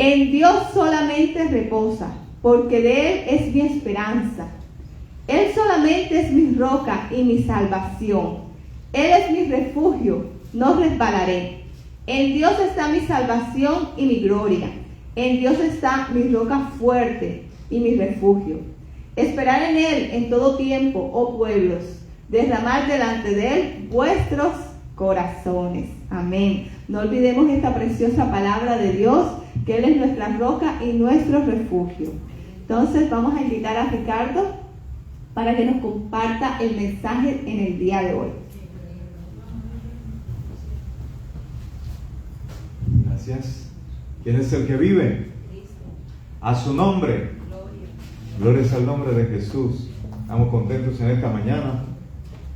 En Dios solamente reposa, porque de Él es mi esperanza. Él solamente es mi roca y mi salvación. Él es mi refugio, no resbalaré. En Dios está mi salvación y mi gloria. En Dios está mi roca fuerte y mi refugio. Esperad en Él en todo tiempo, oh pueblos. Derramad delante de Él vuestros corazones. Amén. No olvidemos esta preciosa palabra de Dios, que Él es nuestra roca y nuestro refugio. Entonces vamos a invitar a Ricardo para que nos comparta el mensaje en el día de hoy. Gracias. ¿Quién es el que vive? A su nombre. Gloria al nombre de Jesús. Estamos contentos en esta mañana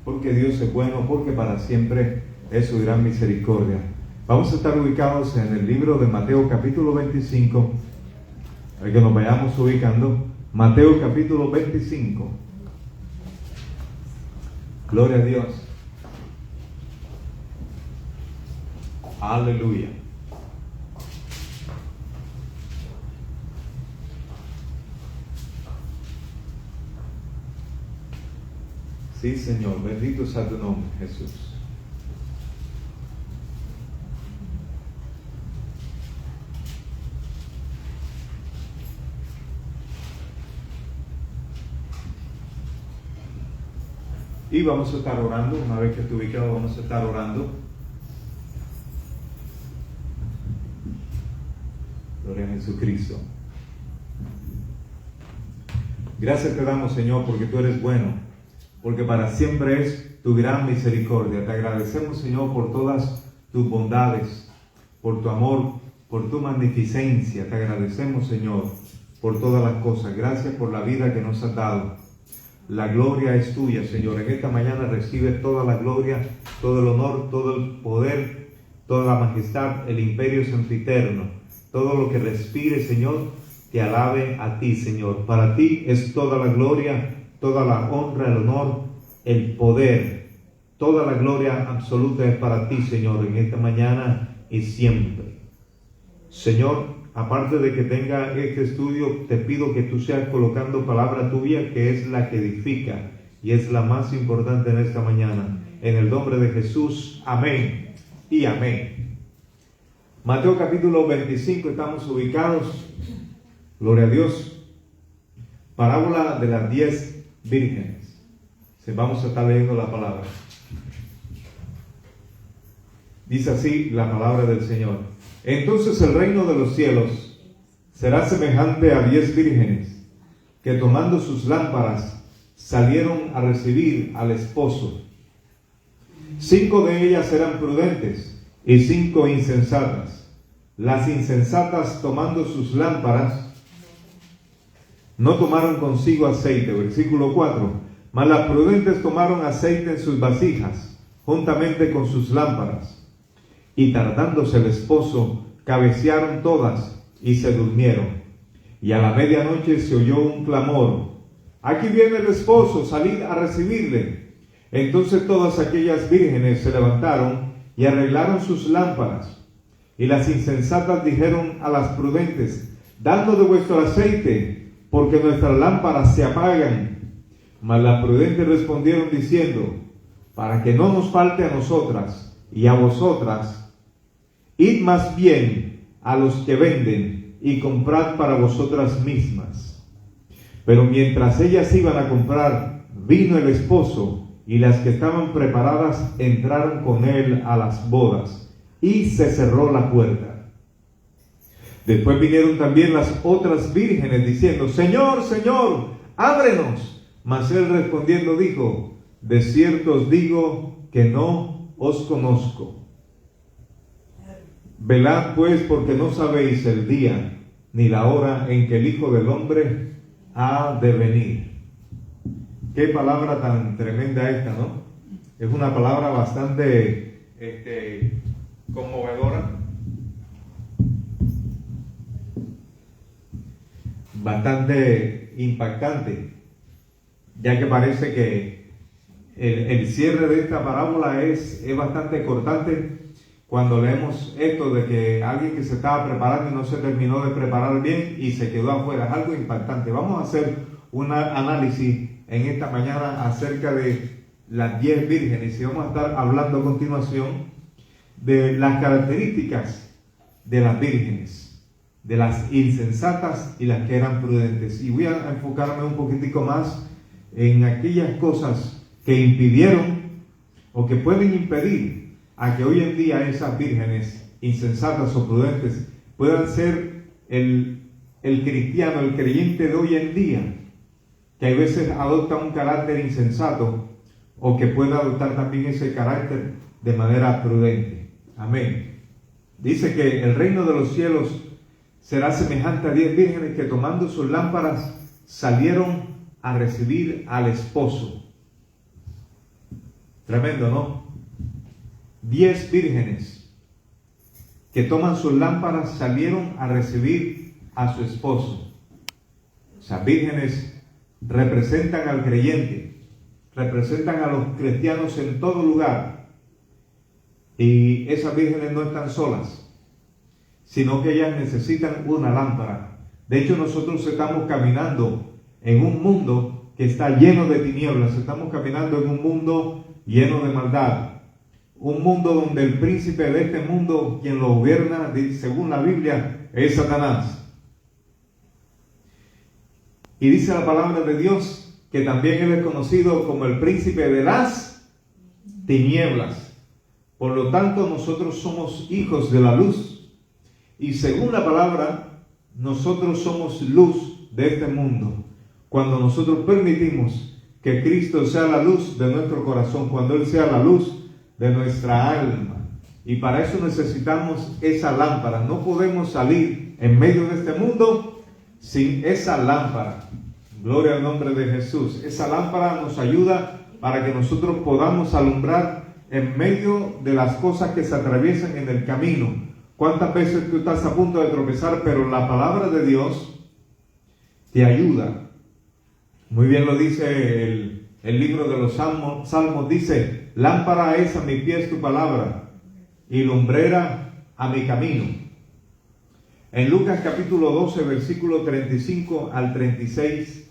porque Dios es bueno, porque para siempre es su gran misericordia. Vamos a estar ubicados en el libro de Mateo capítulo 25. Para que nos vayamos ubicando. Mateo capítulo 25. Gloria a Dios. Aleluya. Sí, Señor, bendito sea tu nombre, Jesús. Y vamos a estar orando, una vez que esté ubicado, vamos a estar orando. Gloria a Jesucristo. Gracias te damos, Señor, porque tú eres bueno, porque para siempre es tu gran misericordia. Te agradecemos, Señor, por todas tus bondades, por tu amor, por tu magnificencia. Te agradecemos, Señor, por todas las cosas. Gracias por la vida que nos has dado. La gloria es tuya, Señor. En esta mañana recibe toda la gloria, todo el honor, todo el poder, toda la majestad, el imperio sempiterno. Todo lo que respire, Señor, te alabe a ti, Señor. Para ti es toda la gloria, toda la honra, el honor, el poder. Toda la gloria absoluta es para ti, Señor, en esta mañana y siempre. Señor, aparte de que tenga este estudio, te pido que tú seas colocando palabra tuya, que es la que edifica y es la más importante en esta mañana. En el nombre de Jesús, amén y amén. Mateo capítulo 25, estamos ubicados. Gloria a Dios. Parábola de las 10 vírgenes. Vamos a estar leyendo la palabra. Dice así la palabra del Señor. Entonces el reino de los cielos será semejante a 10 vírgenes que tomando sus lámparas salieron a recibir al esposo. 5 de ellas eran prudentes y 5 insensatas. Las insensatas, tomando sus lámparas, no tomaron consigo aceite. Versículo 4. Mas las prudentes tomaron aceite en sus vasijas, juntamente con sus lámparas. Y tardándose el esposo, cabecearon todas y se durmieron. Y a la medianoche se oyó un clamor: aquí viene el esposo, salid a recibirle. Entonces todas aquellas vírgenes se levantaron y arreglaron sus lámparas. Y las insensatas dijeron a las prudentes: dadnos de vuestro aceite, porque nuestras lámparas se apagan. Mas las prudentes respondieron diciendo: para que no nos falte a nosotras y a vosotras, id más bien a los que venden y comprad para vosotras mismas. Pero mientras ellas iban a comprar, vino el esposo, y las que estaban preparadas entraron con él a las bodas, y se cerró la puerta. Después vinieron también las otras vírgenes diciendo: Señor, Señor, ábrenos. Mas él respondiendo dijo: de cierto os digo que no os conozco. Velad pues, porque no sabéis el día ni la hora en que el Hijo del Hombre ha de venir. Qué palabra tan tremenda esta, ¿no? Es una palabra bastante conmovedora, bastante impactante, ya que parece que el cierre de esta parábola es bastante cortante, cuando leemos esto de que alguien que se estaba preparando y no se terminó de preparar bien y se quedó afuera. Es algo impactante. Vamos a hacer un análisis en esta mañana acerca de las 10 vírgenes y vamos a estar hablando a continuación de las características de las vírgenes, de las insensatas y las que eran prudentes. Y voy a enfocarme un poquitico más en aquellas cosas que impidieron o que pueden impedir a que hoy en día esas vírgenes insensatas o prudentes puedan ser el cristiano, el creyente de hoy en día, que a veces adopta un carácter insensato o que pueda adoptar también ese carácter de manera prudente. Amén. Dice que el reino de los cielos será semejante a 10 vírgenes que tomando sus lámparas salieron a recibir al esposo. Tremendo, ¿no? 10 vírgenes que toman sus lámparas salieron a recibir a su esposo. Esas vírgenes representan al creyente, representan a los cristianos en todo lugar. Y esas vírgenes no están solas, sino que ellas necesitan una lámpara. De hecho, nosotros estamos caminando en un mundo que está lleno de tinieblas, estamos caminando en un mundo lleno de maldad, un mundo donde el príncipe de este mundo, quien lo gobierna, según la Biblia, es Satanás. Y dice la palabra de Dios que también él es conocido como el príncipe de las tinieblas. Por lo tanto, nosotros somos hijos de la luz. Y según la palabra, nosotros somos luz de este mundo. Cuando nosotros permitimos que Cristo sea la luz de nuestro corazón, cuando Él sea la luz de nuestra alma. Y para eso necesitamos esa lámpara. No podemos salir en medio de este mundo sin esa lámpara. Gloria al nombre de Jesús. Esa lámpara nos ayuda para que nosotros podamos alumbrar en medio de las cosas que se atraviesan en el camino. ¿Cuántas veces tú estás a punto de tropezar, pero la palabra de Dios te ayuda? Muy bien lo dice el libro de los Salmos, dice: lámpara es a mis pies tu palabra y lumbrera a mi camino. En Lucas capítulo 12, versículo 35 al 36,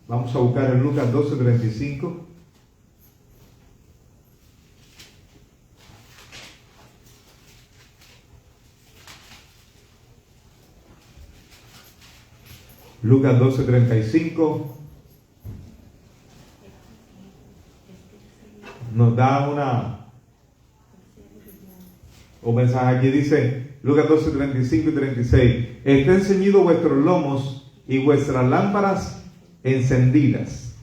vamos a buscar en Lucas 12, 35. Lucas 12, 35 nos da un mensaje aquí. Dice Lucas 12, 35 y 36: estén ceñidos vuestros lomos y vuestras lámparas encendidas.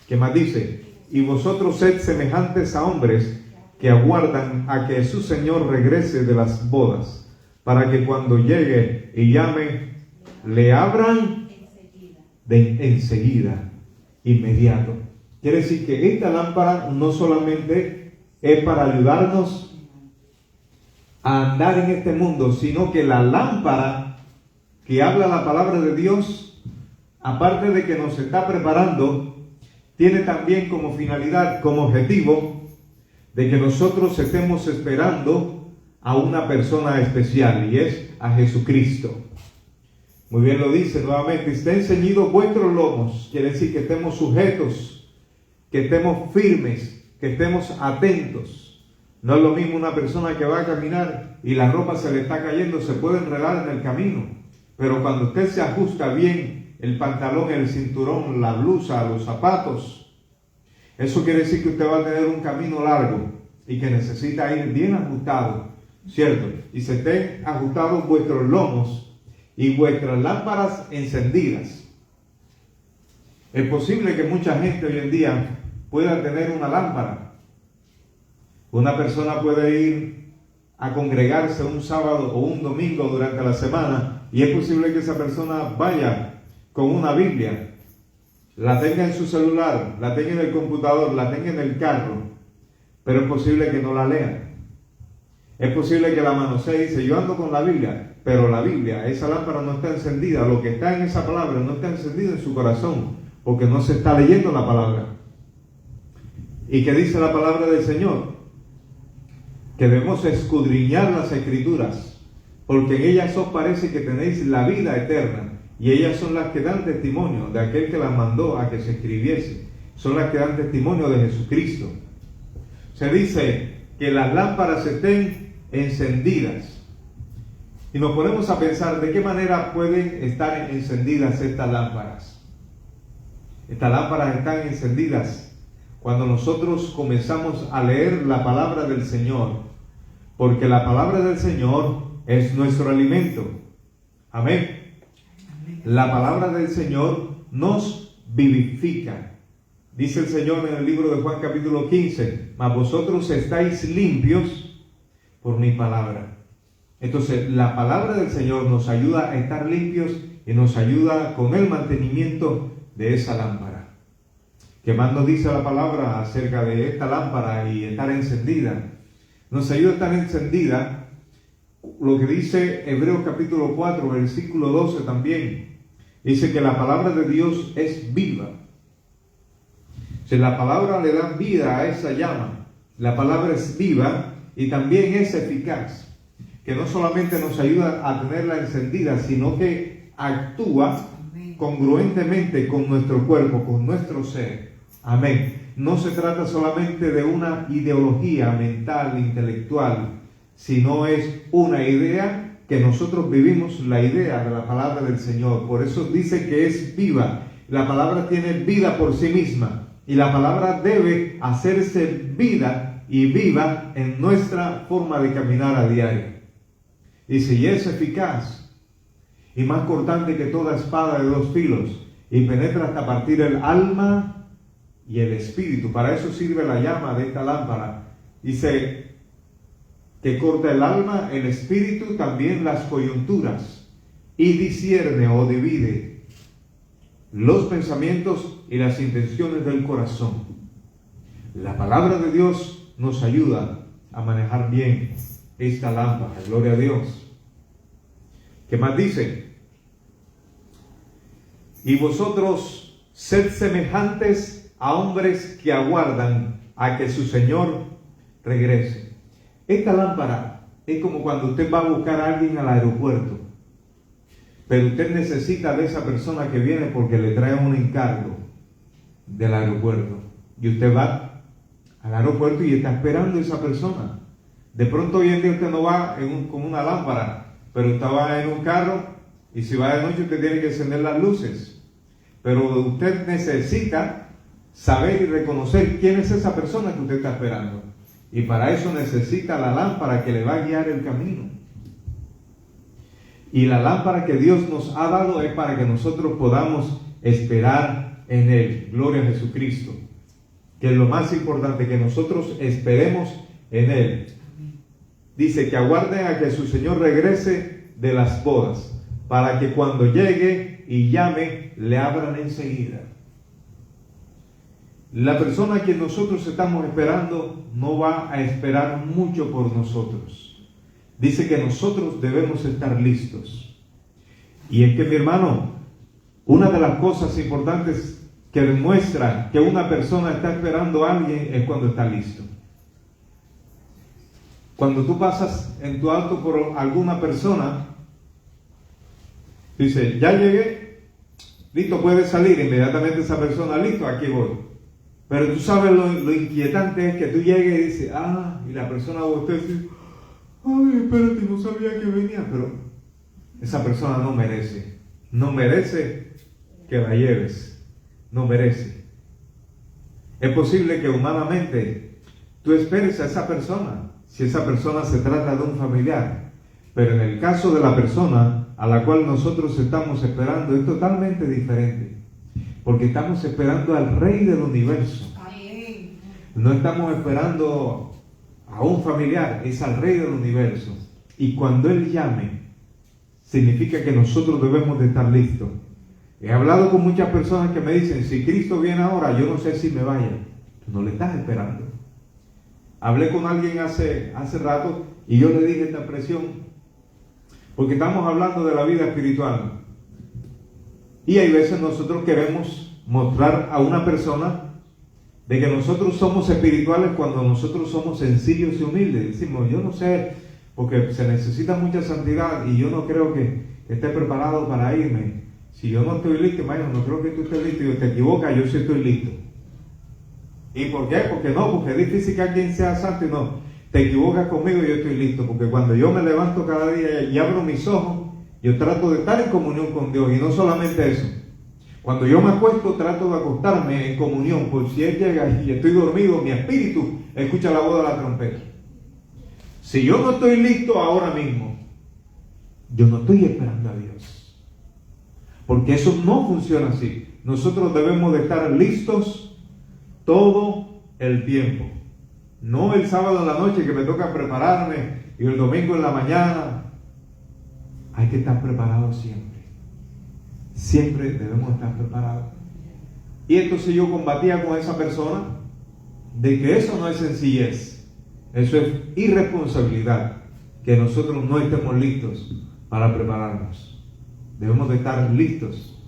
¿Qué más dice? Y vosotros sed semejantes a hombres que aguardan a que su Señor regrese de las bodas, para que cuando llegue y llame, le abran enseguida, inmediato. Quiere decir que esta lámpara no solamente es para ayudarnos a andar en este mundo, sino que la lámpara que habla la palabra de Dios, aparte de que nos está preparando, tiene también como finalidad, como objetivo, de que nosotros estemos esperando a una persona especial, y es a Jesucristo. Muy bien lo dice nuevamente: estén ceñidos vuestros lomos. Quiere decir que estemos sujetos, que estemos firmes, que estemos atentos. No es lo mismo una persona que va a caminar y la ropa se le está cayendo, se puede enredar en el camino. Pero cuando usted se ajusta bien el pantalón, el cinturón, la blusa, los zapatos, eso quiere decir que usted va a tener un camino largo y que necesita ir bien ajustado, ¿cierto? Y se estén ajustados vuestros lomos y vuestras lámparas encendidas. Es posible que mucha gente hoy en día pueda tener una lámpara. Una persona puede ir a congregarse un sábado o un domingo durante la semana y es posible que esa persona vaya con una Biblia, la tenga en su celular, la tenga en el computador, la tenga en el carro, pero es posible que no la lea. Es posible que la manosee y dice: yo ando con la Biblia, pero la Biblia, esa lámpara no está encendida. Lo que está en esa palabra no está encendido en su corazón, porque no se está leyendo la palabra. ¿Y qué dice la palabra del Señor? que debemos escudriñar las Escrituras, porque en ellas os parece que tenéis la vida eterna, y ellas son las que dan testimonio de aquel que las mandó a que se escribiese, son las que dan testimonio de Jesucristo. Se dice que las lámparas estén encendidas. Y nos ponemos a pensar de qué manera pueden estar encendidas estas lámparas. Estas lámparas están encendidas cuando nosotros comenzamos a leer la palabra del Señor, porque la palabra del Señor es nuestro alimento. Amén. La palabra del Señor nos vivifica. Dice el Señor en el libro de Juan capítulo 15, mas vosotros estáis limpios por mi palabra. Entonces, la palabra del Señor nos ayuda a estar limpios y nos ayuda con el mantenimiento de esa lámpara. ¿Qué más nos dice la palabra acerca de esta lámpara y estar encendida? Nos ayuda a estar encendida lo que dice Hebreos capítulo 4, versículo 12 también. Dice que la palabra de Dios es viva. Si la palabra le da vida a esa llama, la palabra es viva y también es eficaz. Que no solamente nos ayuda a tenerla encendida, sino que actúa congruentemente con nuestro cuerpo, con nuestro ser. Amén. No se trata solamente de una ideología mental, intelectual, sino es una idea que nosotros vivimos, la idea de la palabra del Señor. Por eso dice que es viva. La palabra tiene vida por sí misma y la palabra debe hacerse vida y viva en nuestra forma de caminar a diario. Dice, y es eficaz y más cortante que toda espada de dos filos, y penetra hasta partir el alma y el espíritu. Para eso sirve la llama de esta lámpara. Dice que corta el alma, el espíritu, también las coyunturas, y discierne o divide los pensamientos y las intenciones del corazón. La palabra de Dios nos ayuda a manejar bien esta lámpara. Gloria a Dios. ¿Qué más dice? Y vosotros sed semejantes a hombres que aguardan a que su Señor regrese. Esta lámpara es como cuando usted va a buscar a alguien al aeropuerto, pero usted necesita de esa persona que viene porque le trae un encargo del aeropuerto. Y usted va al aeropuerto y está esperando a esa persona. De pronto hoy en día usted no va con una lámpara, pero usted va en un carro y si va de noche usted tiene que encender las luces. Pero usted necesita saber y reconocer quién es esa persona que usted está esperando. Y para eso necesita la lámpara que le va a guiar el camino. Y la lámpara que Dios nos ha dado es para que nosotros podamos esperar en Él. Gloria a Jesucristo. Que es lo más importante, que nosotros esperemos en Él. Dice que aguarden a que su Señor regrese de las bodas, para que cuando llegue y llame, le abran enseguida. La persona a quien nosotros estamos esperando no va a esperar mucho por nosotros. Dice que nosotros debemos estar listos. Y es que, mi hermano, una de las cosas importantes que demuestra que una persona está esperando a alguien es cuando está listo. Cuando tú pasas en tu auto por alguna persona, dice, ya llegué, listo, puedes salir. Inmediatamente esa persona, listo, aquí voy. Pero tú sabes lo inquietante es que tú llegues y dices, y la persona voltea y dice, ay, espérate, no sabía que venía. Pero esa persona no merece que la lleves, no merece. Es posible que humanamente tú esperes a esa persona, si esa persona se trata de un familiar, pero en el caso de la persona a la cual nosotros estamos esperando es totalmente diferente, porque estamos esperando al Rey del universo. No estamos esperando a un familiar, es al Rey del universo. Y cuando Él llame, significa que nosotros debemos de estar listos. He hablado con muchas personas que me dicen, si Cristo viene ahora, yo no sé si me vaya. Tú no le estás esperando. Hablé con alguien hace rato y yo le dije esta expresión, porque estamos hablando de la vida espiritual. Y hay veces nosotros queremos mostrar a una persona de que nosotros somos espirituales cuando nosotros somos sencillos y humildes. Decimos, yo no sé, porque se necesita mucha santidad y yo no creo que esté preparado para irme. Si yo no estoy listo, hermano, no creo que tú estés listo. Y te equivocas, yo sí estoy listo. ¿Y por qué? Porque es difícil que alguien sea santo y no. Te equivocas conmigo y yo estoy listo. Porque cuando yo me levanto cada día y abro mis ojos, yo trato de estar en comunión con Dios. Y no solamente eso. Cuando yo me acuesto, trato de acostarme en comunión. Por si Él llega y estoy dormido, mi espíritu escucha la voz de la trompeta. Si yo no estoy listo ahora mismo, yo no estoy esperando a Dios. Porque eso no funciona así. Nosotros debemos de estar listos todo el tiempo. No el sábado en la noche que me toca prepararme y el domingo en la mañana. Hay que estar preparados siempre. Siempre debemos estar preparados. Y entonces yo combatía con esa persona de que eso no es sencillez. Eso es irresponsabilidad. Que nosotros no estemos listos para prepararnos. Debemos de estar listos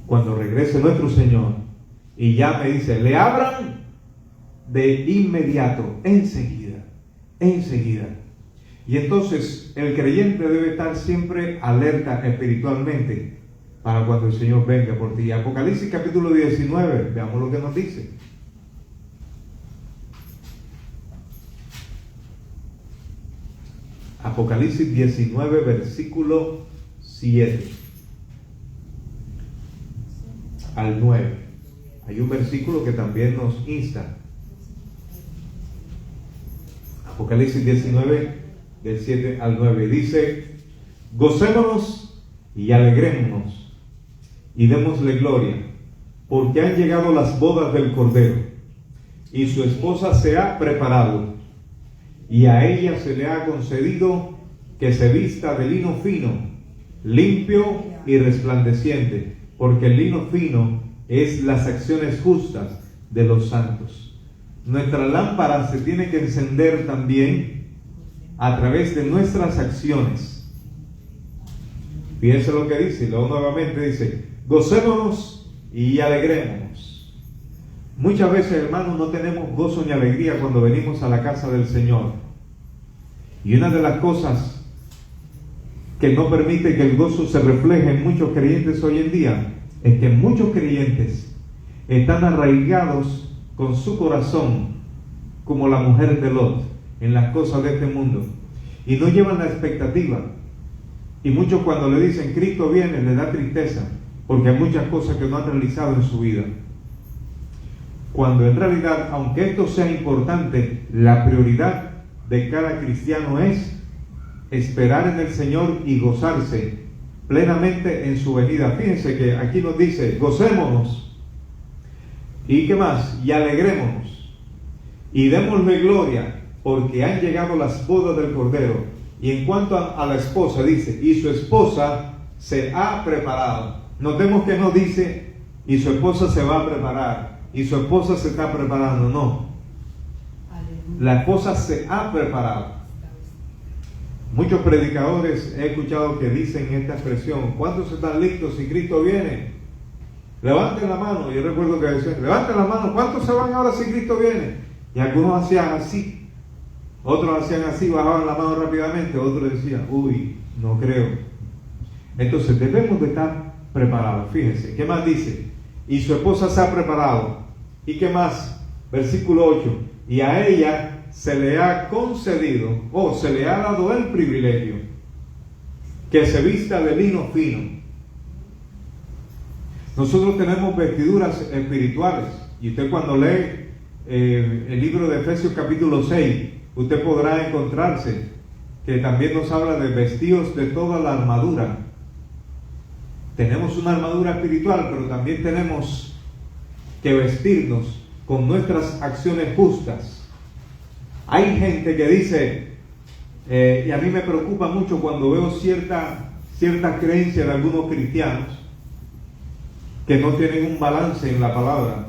cuando regrese nuestro Señor y ya me dice, le abran de inmediato, enseguida. Y entonces el creyente debe estar siempre alerta espiritualmente para cuando el Señor venga por ti. Apocalipsis capítulo 19, veamos lo que nos dice. Apocalipsis 19, versículo 7 al 9. Hay un versículo que también nos insta. Apocalipsis 19, del 7 al 9. Dice, gocémonos y alegrémonos y démosle gloria, porque han llegado las bodas del Cordero, y su esposa se ha preparado, y a ella se le ha concedido que se vista de lino fino, limpio y resplandeciente, porque el lino fino es las acciones justas de los santos. Nuestra lámpara se tiene que encender también a través de nuestras acciones. Fíjense lo que dice, luego nuevamente dice, gocémonos y alegrémonos. Muchas veces, hermanos, no tenemos gozo ni alegría cuando venimos a la casa del Señor. Y una de las cosas que no permite que el gozo se refleje en muchos creyentes hoy en día es que muchos creyentes están arraigados con su corazón como la mujer de Lot en las cosas de este mundo y no llevan la expectativa. Y muchos cuando le dicen Cristo viene les da tristeza porque hay muchas cosas que no han realizado en su vida, cuando en realidad, aunque esto sea importante, la prioridad de cada cristiano es esperar en el Señor y gozarse plenamente en su venida. Fíjense que aquí nos dice, gocémonos, ¿y qué más? Y alegrémonos, y démosle gloria, porque han llegado las bodas del Cordero. Y en cuanto a la esposa, dice, y su esposa se ha preparado. Notemos que no dice, y su esposa se va a preparar, y su esposa se está preparando, no. La esposa se ha preparado. Muchos predicadores he escuchado que dicen esta expresión, ¿cuántos están listos si Cristo viene? Levanten la mano. Yo recuerdo que decían, levanten la mano, ¿cuántos se van ahora si Cristo viene? Y algunos hacían así, otros hacían así, bajaban la mano rápidamente, otros decían, uy, no creo. Entonces debemos de estar preparados. Fíjense, ¿qué más dice? Y su esposa se ha preparado. ¿Y qué más? Versículo 8, y a ella se le ha concedido, o se le ha dado el privilegio, que se vista de lino fino. Nosotros tenemos vestiduras espirituales, y usted cuando lee el libro de Efesios capítulo 6, usted podrá encontrarse que también nos habla de vestidos de toda la armadura. Tenemos una armadura espiritual, pero también tenemos que vestirnos con nuestras acciones justas. Hay gente que dice, y a mí me preocupa mucho cuando veo cierta creencia de algunos cristianos que no tienen un balance en la palabra.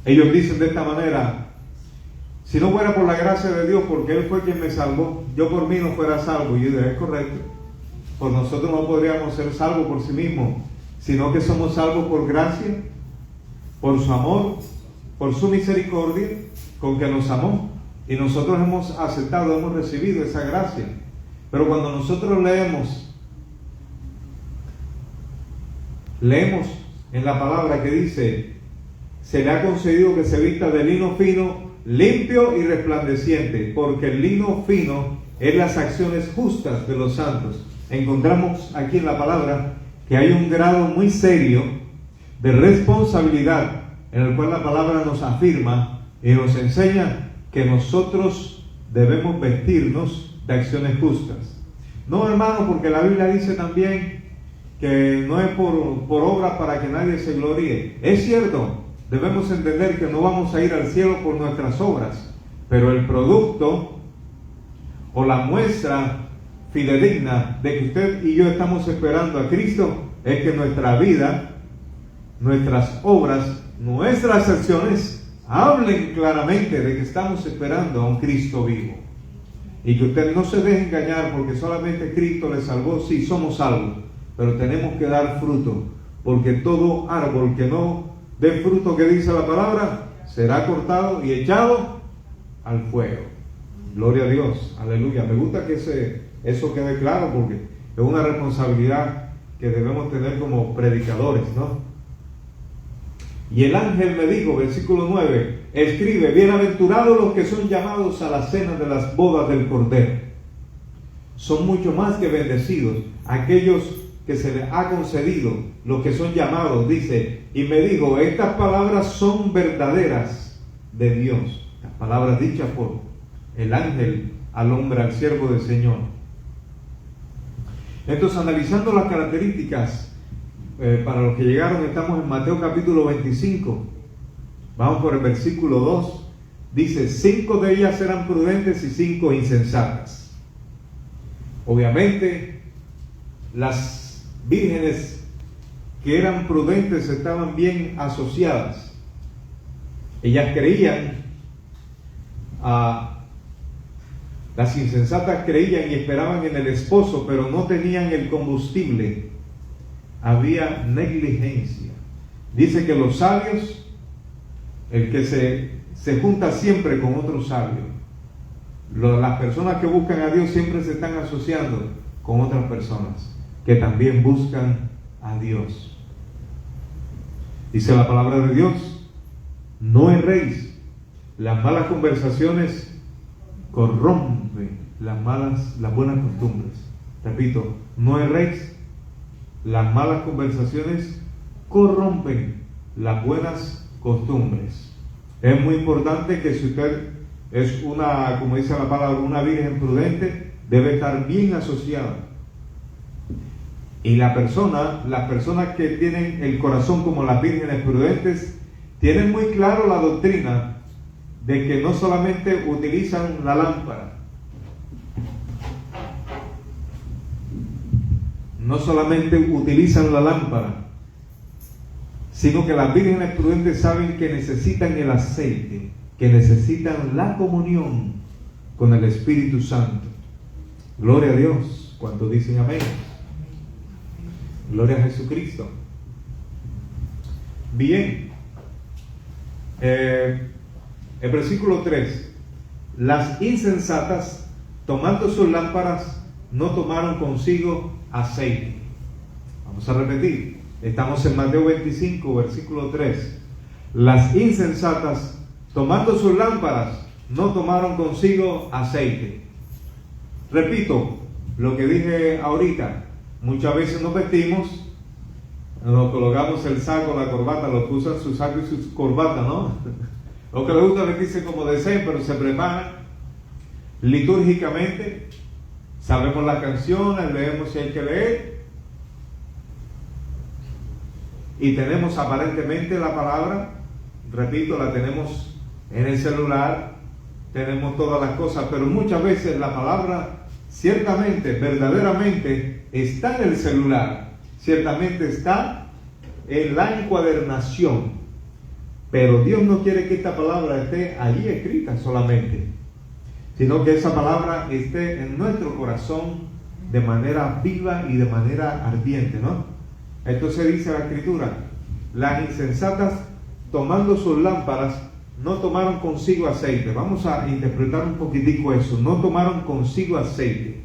Ellos dicen de esta manera, si no fuera por la gracia de Dios, porque Él fue quien me salvó, yo por mí no fuera salvo. Y yo digo, es correcto, por nosotros no podríamos ser salvos por sí mismos, sino que somos salvos por gracia, por su amor por su misericordia con que nos amó. Y nosotros hemos aceptado, hemos recibido esa gracia. Pero cuando nosotros leemos en la palabra que dice, se le ha concedido que se vista de lino fino, limpio y resplandeciente, porque el lino fino es las acciones justas de los santos. Encontramos aquí en la palabra que hay un grado muy serio de responsabilidad en el cual la palabra nos afirma y nos enseña que nosotros debemos vestirnos de acciones justas. No, hermano, porque la Biblia dice también que no es por obra para que nadie se gloríe. Es cierto, debemos entender que no vamos a ir al cielo por nuestras obras, pero el producto o la muestra fidedigna de que usted y yo estamos esperando a Cristo es que nuestra vida, nuestras obras, nuestras acciones hablen claramente de que estamos esperando a un Cristo vivo. Y que usted no se deje engañar porque solamente Cristo le salvó. Sí, somos salvos, pero tenemos que dar fruto, porque todo árbol que no dé fruto, que dice la palabra, será cortado y echado al fuego. Gloria a Dios, aleluya. Me gusta que eso quede claro, porque es una responsabilidad que debemos tener como predicadores, ¿no? Y el ángel me dijo, versículo 9, escribe, bienaventurados los que son llamados a la cena de las bodas del Cordero. Son mucho más que bendecidos aquellos que se les ha concedido, los que son llamados, dice, y me dijo, estas palabras son verdaderas de Dios. Las palabras dichas por el ángel al hombre, al siervo del Señor. Entonces, analizando las características, para los que llegaron, estamos en Mateo capítulo 25. Vamos por el versículo 2. Dice, 5 de ellas eran prudentes y 5 insensatas. Obviamente, las vírgenes que eran prudentes estaban bien asociadas. Ellas creían, las insensatas creían y esperaban en el esposo, pero no tenían el combustible. Había negligencia. Dice que los sabios, el que se junta siempre con otros sabios, las personas que buscan a Dios siempre se están asociando con otras personas que también buscan a Dios. Dice la palabra de Dios, no erréis. Las malas conversaciones corrompen las buenas costumbres. Repito, no erréis. Las malas conversaciones corrompen las buenas costumbres. Es muy importante que si usted es una, como dice la palabra, una virgen prudente, debe estar bien asociada. Y las personas que tienen el corazón como las vírgenes prudentes, tienen muy claro la doctrina de que no solamente utilizan la lámpara, sino que las vírgenes prudentes saben que necesitan el aceite, que necesitan la comunión con el Espíritu Santo. Gloria a Dios. ¿Cuántos dicen amén? Gloria a Jesucristo. Bien, el versículo 3, las insensatas, tomando sus lámparas, no tomaron consigo aceite. Vamos a repetir, estamos en Mateo 25, versículo 3. Las insensatas, tomando sus lámparas, no tomaron consigo aceite. Repito lo que dije ahorita, muchas veces nos vestimos, nos colocamos el saco, la corbata, los que usan su saco y su corbata, ¿no? Los que les gusta vestirse como deseen, pero se preparan litúrgicamente. Sabemos las canciones, leemos si hay que leer, y tenemos aparentemente la palabra, repito, la tenemos en el celular, tenemos todas las cosas, pero muchas veces la palabra ciertamente, verdaderamente está en el celular, ciertamente está en la encuadernación, pero Dios no quiere que esta palabra esté allí escrita solamente, sino que esa palabra esté en nuestro corazón de manera viva y de manera ardiente, ¿no? Entonces dice la Escritura, las insensatas tomando sus lámparas no tomaron consigo aceite. Vamos a interpretar un poquitico eso. No tomaron consigo aceite.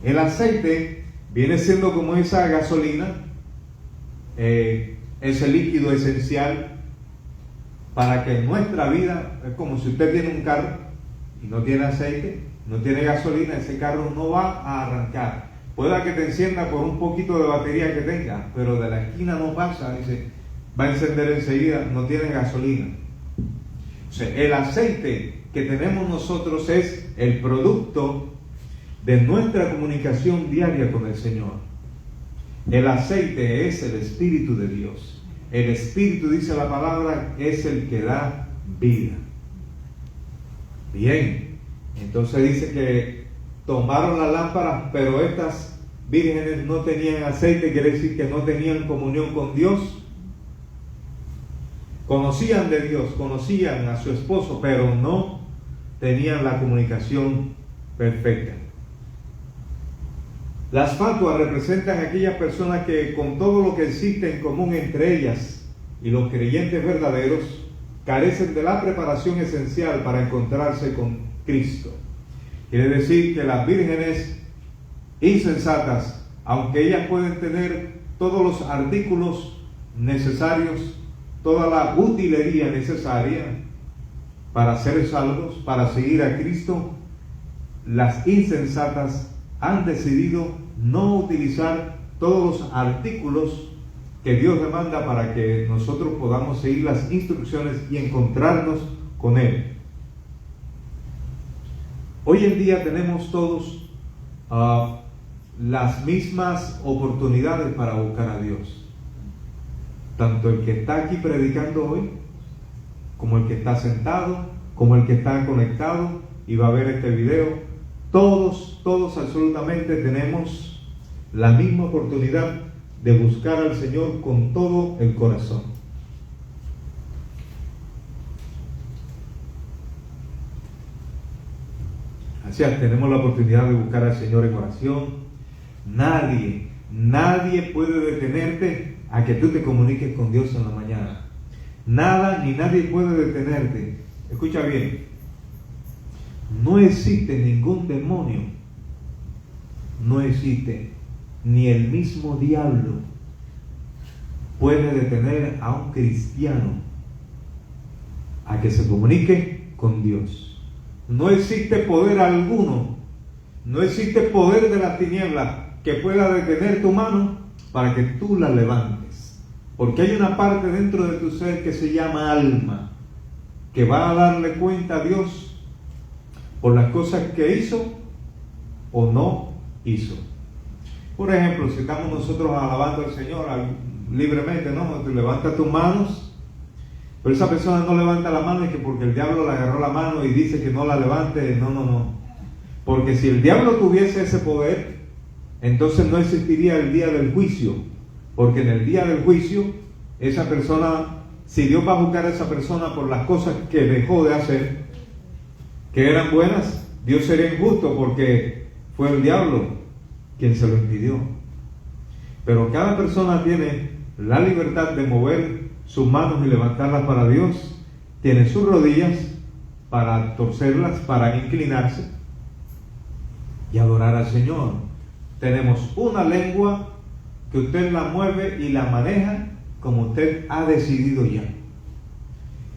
El aceite viene siendo como esa gasolina, ese líquido esencial para que en nuestra vida, es como si usted tiene un carro y no tiene aceite, no tiene gasolina, ese carro no va a arrancar. Pueda que te encienda por un poquito de batería que tenga, pero de la esquina no pasa, dice, va a encender enseguida, no tiene gasolina. O sea, el aceite que tenemos nosotros es el producto de nuestra comunicación diaria con el Señor. El aceite es el Espíritu de Dios. El Espíritu, dice la palabra, es el que da vida. Bien, entonces dice que tomaron las lámparas, pero estas vírgenes no tenían aceite, quiere decir que no tenían comunión con Dios. Conocían de Dios, conocían a su esposo, pero no tenían la comunicación perfecta. Las fatuas representan a aquellas personas que, con todo lo que existe en común entre ellas y los creyentes verdaderos, carecen de la preparación esencial para encontrarse con Cristo. Quiere decir que las vírgenes insensatas, aunque ellas pueden tener todos los artículos necesarios, toda la utilería necesaria para ser salvos, para seguir a Cristo, las insensatas han decidido no utilizar todos los artículos que Dios demanda para que nosotros podamos seguir las instrucciones y encontrarnos con Él. Hoy en día tenemos todos las mismas oportunidades para buscar a Dios. Tanto el que está aquí predicando hoy, como el que está sentado, como el que está conectado y va a ver este video. Todos absolutamente tenemos la misma oportunidad de buscar al Señor con todo el corazón. Así es, tenemos la oportunidad de buscar al Señor en oración. Nadie puede detenerte a que tú te comuniques con Dios en la mañana. Nada ni nadie puede detenerte. Escucha bien. No existe ningún demonio, no existe, ni el mismo diablo puede detener a un cristiano a que se comunique con Dios. No existe poder alguno, no existe poder de las tinieblas que pueda detener tu mano para que tú la levantes. Porque hay una parte dentro de tu ser que se llama alma, que va a darle cuenta a Dios por las cosas que hizo o no hizo. Por ejemplo, si estamos nosotros alabando al Señor libremente, ¿no? Tú levantas tus manos, pero esa persona no levanta la mano y que porque el diablo le agarró la mano y dice que no la levante. No. Porque si el diablo tuviese ese poder, entonces no existiría el día del juicio. Porque en el día del juicio, esa persona, si Dios va a juzgar a esa persona por las cosas que dejó de hacer, que eran buenas, Dios sería injusto porque fue el diablo quien se lo impidió. Pero cada persona tiene la libertad de mover sus manos y levantarlas para Dios, tiene sus rodillas para torcerlas, para inclinarse y adorar al Señor. Tenemos una lengua que usted la mueve y la maneja como usted ha decidido ya.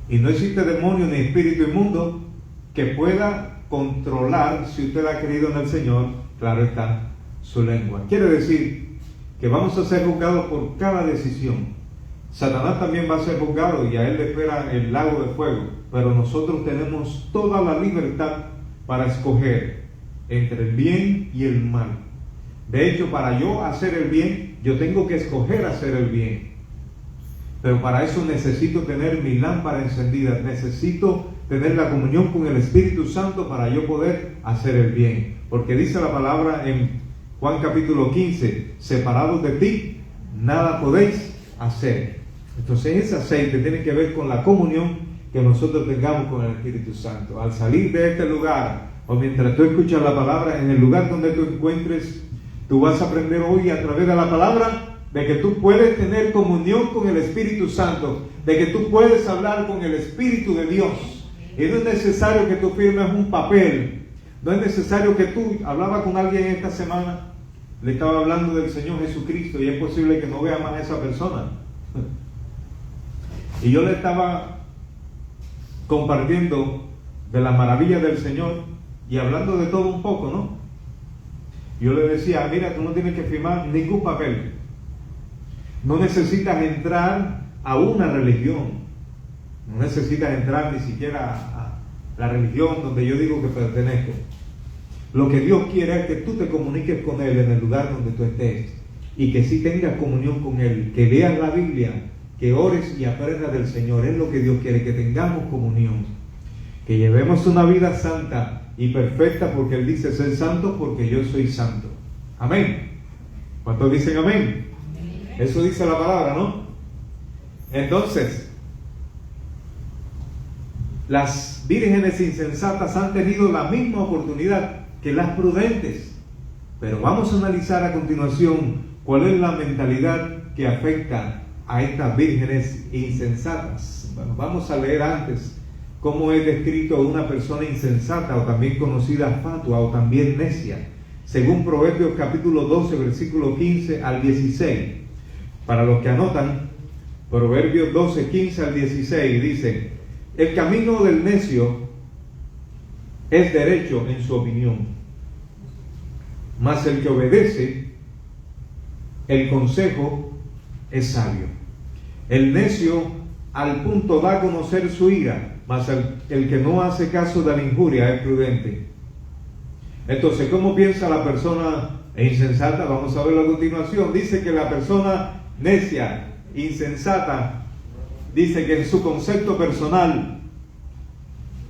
Y no existe demonio ni espíritu inmundo que pueda controlar, si usted ha creído en el Señor, claro está, su lengua. Quiere decir que vamos a ser juzgados por cada decisión. Satanás también va a ser juzgado y a él le espera el lago de fuego, pero nosotros tenemos toda la libertad para escoger entre el bien y el mal. De hecho, para yo hacer el bien, yo tengo que escoger hacer el bien. Pero para eso necesito tener mi lámpara encendida, necesito tener la comunión con el Espíritu Santo para yo poder hacer el bien. Porque dice la palabra en Juan capítulo 15, separados de ti, nada podéis hacer. Entonces ese aceite tiene que ver con la comunión que nosotros tengamos con el Espíritu Santo. Al salir de este lugar, o mientras tú escuchas la palabra, en el lugar donde tú encuentres, tú vas a aprender hoy a través de la palabra de que tú puedes tener comunión con el Espíritu Santo, de que tú puedes hablar con el Espíritu de Dios. Y no es necesario que tú firmes un papel, no es necesario que tú, hablaba con alguien esta semana, le estaba hablando del Señor Jesucristo y es posible que no vea más a esa persona. Y yo le estaba compartiendo de las maravillas del Señor y hablando de todo un poco, ¿no? Yo le decía, mira, tú no tienes que firmar ningún papel. No necesitas entrar a una religión. No necesitas entrar ni siquiera a la religión donde yo digo que pertenezco. Lo que Dios quiere es que tú te comuniques con Él en el lugar donde tú estés y que sí tengas comunión con Él, que leas la Biblia, que ores y aprendas del Señor. Es lo que Dios quiere, que tengamos comunión, que llevemos una vida santa y perfecta, porque Él dice ser santo porque yo soy santo. Amén. ¿Cuántos dicen amén? Eso dice la palabra, ¿no? Entonces, las vírgenes insensatas han tenido la misma oportunidad que las prudentes. Pero vamos a analizar a continuación cuál es la mentalidad que afecta a estas vírgenes insensatas. Bueno, vamos a leer antes cómo es descrito una persona insensata, o también conocida fatua, o también necia, según Proverbios capítulo 12, versículo 15 al 16. Para los que anotan, Proverbios 12, 15 al 16 dice: el camino del necio es derecho en su opinión, mas el que obedece el consejo es sabio. El necio al punto da a conocer su ira, mas el que no hace caso de la injuria es prudente. Entonces, ¿cómo piensa la persona insensata? Vamos a verlo a continuación. Dice que la persona necia, insensata, dice que en su concepto personal,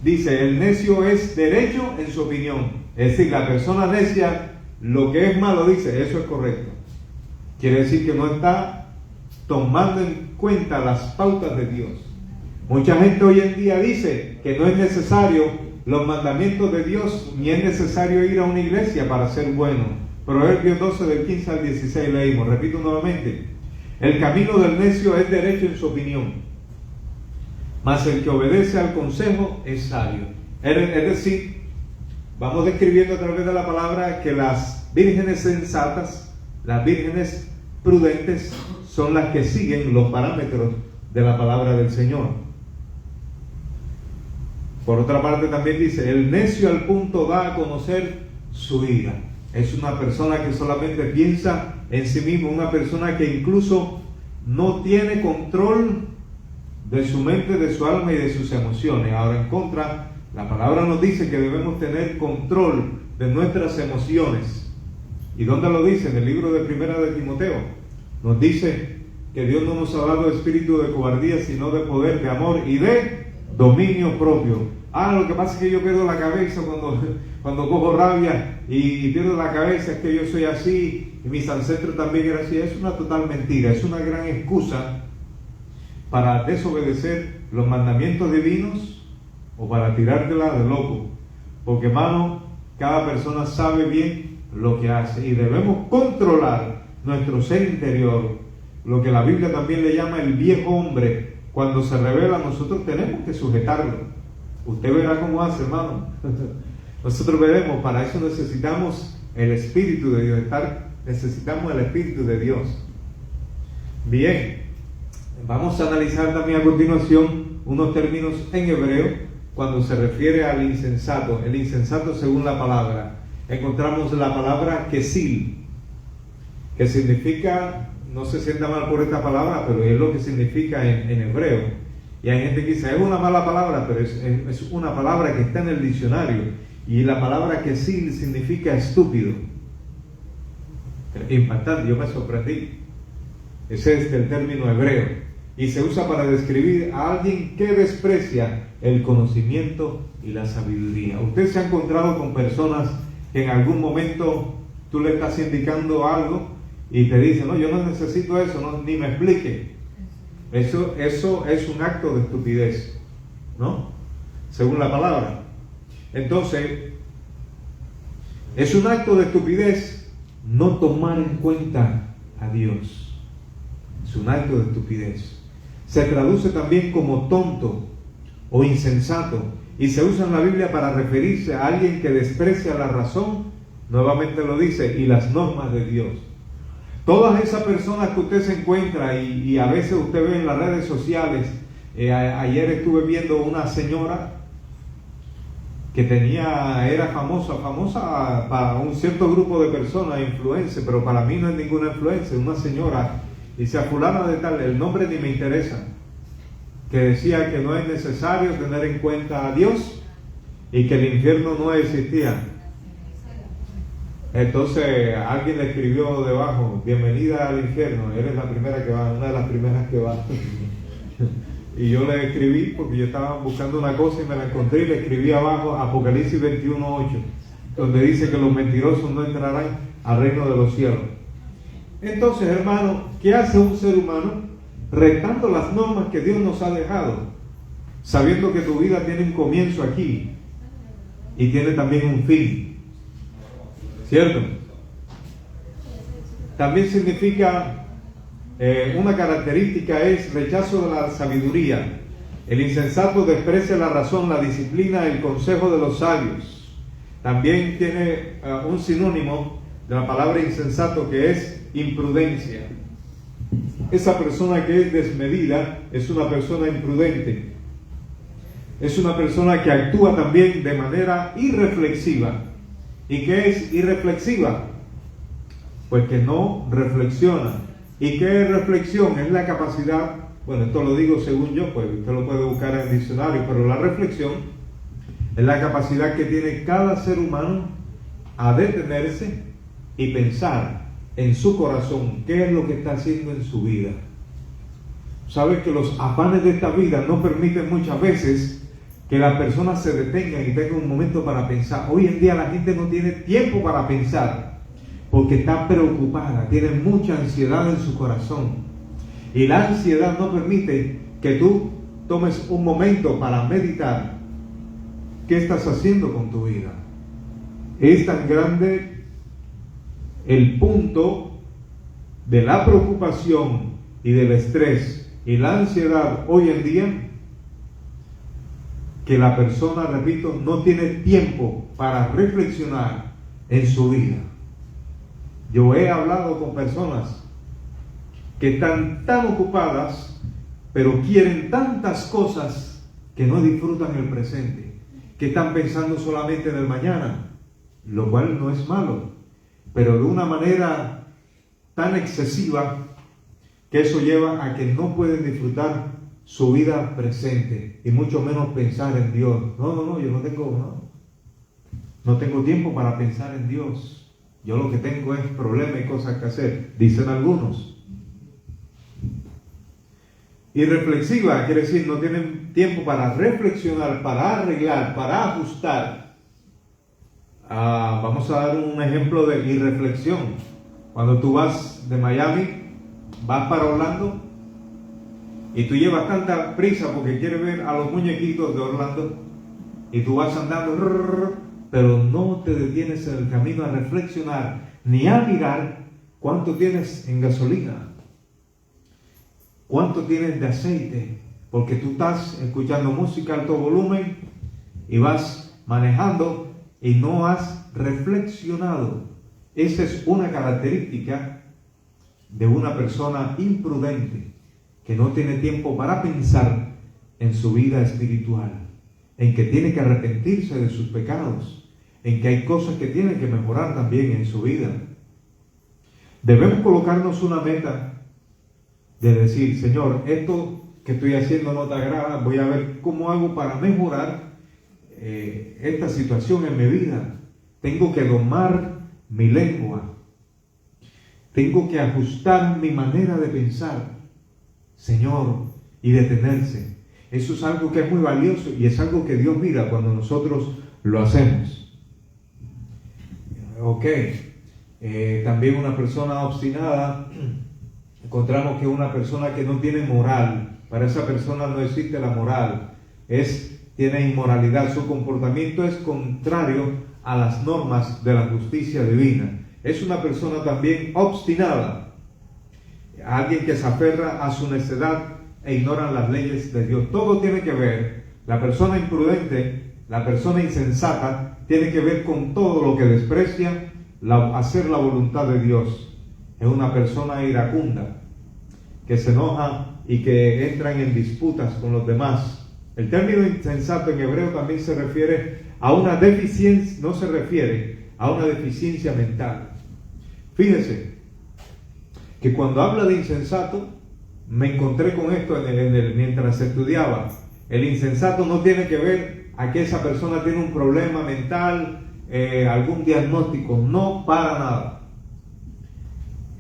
dice, el necio es derecho en su opinión. Es decir, la persona necia, lo que es malo, dice, eso es correcto. Quiere decir que no está tomando en cuenta las pautas de Dios. Mucha gente hoy en día dice que no es necesario los mandamientos de Dios, ni es necesario ir a una iglesia para ser bueno. Proverbios 12 del 15 al 16 leímos, repito nuevamente: el camino del necio es derecho en su opinión, mas el que obedece al consejo es sabio. Es decir, vamos describiendo a través de la palabra que las vírgenes sensatas, las vírgenes prudentes, son las que siguen los parámetros de la palabra del Señor. Por otra parte también dice, el necio al punto da a conocer su ira. Es una persona que solamente piensa en sí mismo, una persona que incluso no tiene control de su mente, de su alma y de sus emociones. Ahora, en contra, la palabra nos dice que debemos tener control de nuestras emociones. ¿Y dónde lo dice? En el libro de Primera de Timoteo. Nos dice que Dios no nos ha dado espíritu de cobardía, sino de poder, de amor y de dominio propio. Lo que pasa es que yo pierdo la cabeza cuando cojo rabia y pierdo la cabeza, es que yo soy así y mis ancestros también eran así. Es una total mentira, es una gran excusa para desobedecer los mandamientos divinos o para tirártela de loco. Porque, hermano, cada persona sabe bien lo que hace y debemos controlar nuestro ser interior, lo que la Biblia también le llama el viejo hombre. Cuando se revela, nosotros tenemos que sujetarlo. Usted verá cómo hace, hermano. Nosotros veremos, para eso necesitamos el Espíritu de Dios, necesitamos el Espíritu de Dios. Bien, vamos a analizar también a continuación unos términos en hebreo cuando se refiere al insensato. El insensato, según la palabra, encontramos la palabra kesil, que significa, no se sienta mal por esta palabra, pero es lo que significa en hebreo. Y hay gente que dice, es una mala palabra, pero es una palabra que está en el diccionario. Y la palabra que sí significa estúpido. Impactante, yo me sorprendí. Ese es el término hebreo. Y se usa para describir a alguien que desprecia el conocimiento y la sabiduría. Usted se ha encontrado con personas que en algún momento tú le estás indicando algo y te dicen, no, yo no necesito eso, no, ni me explique. Eso es un acto de estupidez, ¿no? Según la palabra. Entonces, es un acto de estupidez no tomar en cuenta a Dios. un acto de estupidez. Se traduce también como tonto o insensato y se usa en la Biblia para referirse a alguien que desprecia la razón, nuevamente lo dice, y las normas de Dios. Todas esas personas que usted se encuentra y a veces usted ve en las redes sociales, ayer estuve viendo una señora que era famosa para un cierto grupo de personas, influencer, pero para mí no es ninguna influencer, una señora, dice a fulana de tal, el nombre ni me interesa, que decía que no es necesario tener en cuenta a Dios y que el infierno no existía. Entonces alguien le escribió debajo, bienvenida al infierno, eres la primera que va, una de las primeras que va. Y yo le escribí porque yo estaba buscando una cosa y me la encontré y le escribí abajo Apocalipsis 21:8, donde dice que los mentirosos no entrarán al reino de los cielos. Entonces, hermano, ¿qué hace un ser humano? Retando las normas que Dios nos ha dejado, sabiendo que tu vida tiene un comienzo aquí y tiene también un fin. ¿Cierto? También significa, una característica es rechazo de la sabiduría. El insensato desprecia la razón, la disciplina, el consejo de los sabios. También tiene un sinónimo de la palabra insensato, que es imprudencia. Esa persona que es desmedida es una persona imprudente. Es una persona que actúa también de manera irreflexiva. ¿Y qué es irreflexiva? Pues que no reflexiona. ¿Y qué es reflexión? Es la capacidad, bueno, esto lo digo según yo, pues usted lo puede buscar en el diccionario, pero la reflexión es la capacidad que tiene cada ser humano a detenerse y pensar en su corazón qué es lo que está haciendo en su vida. Sabes que los afanes de esta vida no permiten muchas veces que las personas se detengan y tengan un momento para pensar. Hoy en día la gente no tiene tiempo para pensar porque está preocupada, tiene mucha ansiedad en su corazón. Y la ansiedad no permite que tú tomes un momento para meditar qué estás haciendo con tu vida. Es tan grande el punto de la preocupación y del estrés y la ansiedad hoy en día, que la persona, repito, no tiene tiempo para reflexionar en su vida. Yo he hablado con personas que están tan ocupadas, pero quieren tantas cosas que no disfrutan el presente, que están pensando solamente en el mañana, lo cual no es malo, pero de una manera tan excesiva que eso lleva a que no pueden disfrutar su vida presente y mucho menos pensar en Dios. No, yo no tengo tiempo para pensar en Dios. Yo lo que tengo es problemas y cosas que hacer, dicen algunos. Irreflexiva quiere decir no tienen tiempo para reflexionar, para arreglar, para ajustar. Vamos a dar un ejemplo de irreflexión. Cuando tú vas de Miami, vas para Orlando, y tú llevas tanta prisa porque quieres ver a los muñequitos de Orlando, y tú vas andando, pero no te detienes en el camino a reflexionar, ni a mirar cuánto tienes en gasolina, cuánto tienes de aceite, porque tú estás escuchando música a alto volumen y vas manejando y no has reflexionado. Esa es una característica de una persona imprudente, que no tiene tiempo para pensar en su vida espiritual, en que tiene que arrepentirse de sus pecados, en que hay cosas que tiene que mejorar también en su vida. Debemos colocarnos una meta de decir, Señor, esto que estoy haciendo no te agrada, voy a ver cómo hago para mejorar esta situación en mi vida. Tengo que domar mi lengua, tengo que ajustar mi manera de pensar, Señor, y detenerse. Eso es algo que es muy valioso y es algo que Dios mira cuando nosotros lo hacemos. También una persona obstinada, encontramos que una persona que no tiene moral, para esa persona no existe la moral, tiene inmoralidad, su comportamiento es contrario a las normas de la justicia divina. Es una persona también obstinada. alguien que se aferra a su necedad e ignora las leyes de Dios. Todo tiene que ver, la persona imprudente, la persona insensata, tiene que ver con todo lo que desprecia hacer la voluntad de Dios. Es una persona iracunda, que se enoja y que entran en disputas con los demás. El término insensato en hebreo también se refiere a una deficiencia, no se refiere a una deficiencia mental. Fíjese que cuando habla de insensato, me encontré con esto mientras estudiaba. El insensato no tiene que ver a que esa persona tiene un problema mental, algún diagnóstico, no, para nada.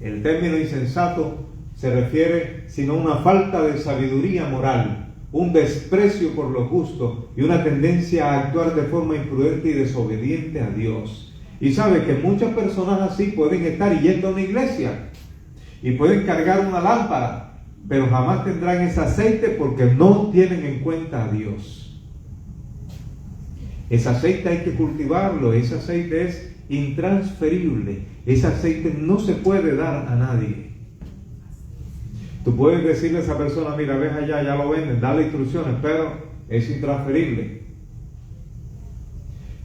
El término insensato se refiere sino a una falta de sabiduría moral, un desprecio por lo justo y una tendencia a actuar de forma imprudente y desobediente a Dios. Y sabe que muchas personas así pueden estar yendo a una iglesia y pueden cargar una lámpara, pero jamás tendrán ese aceite porque no tienen en cuenta a Dios. Ese aceite hay que cultivarlo, ese aceite es intransferible, ese aceite no se puede dar a nadie. Tú puedes decirle a esa persona, mira, ves allá, ya lo venden, dale instrucciones, pero es intransferible.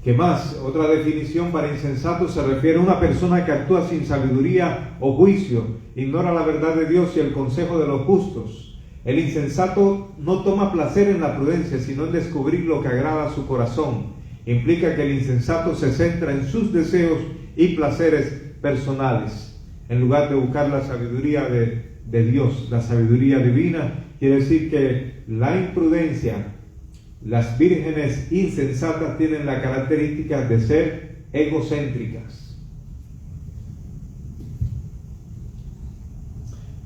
¿Qué más? Otra definición para insensato se refiere a una persona que actúa sin sabiduría o juicio, ignora la verdad de Dios y el consejo de los justos. El insensato no toma placer en la prudencia, sino en descubrir lo que agrada a su corazón. Implica que el insensato se centra en sus deseos y placeres personales, en lugar de buscar la sabiduría de Dios, la sabiduría divina. Quiere decir que la imprudencia, las vírgenes insensatas tienen la característica de ser egocéntricas.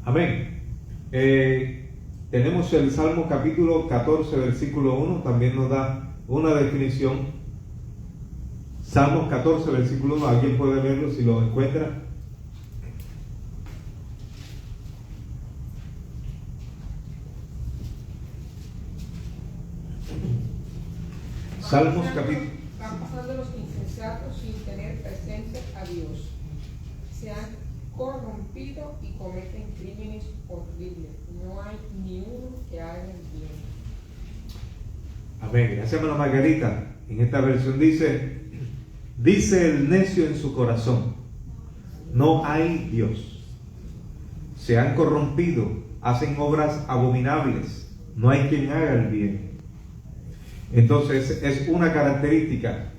Amén. Tenemos el Salmo capítulo 14, versículo 1, también nos da una definición. Salmos 14, versículo 1, ¿alguien puede verlo si lo encuentra? Salmos capítulo. Van pasando los insensatos sin tener presente a Dios. Se han corrompido y cometen crímenes horribles. No hay ni uno que haga el bien. Amén. Gracias, hermana Margarita. En esta versión dice el necio en su corazón, no hay Dios. Se han corrompido, hacen obras abominables. No hay quien haga el bien. Entonces es una característica.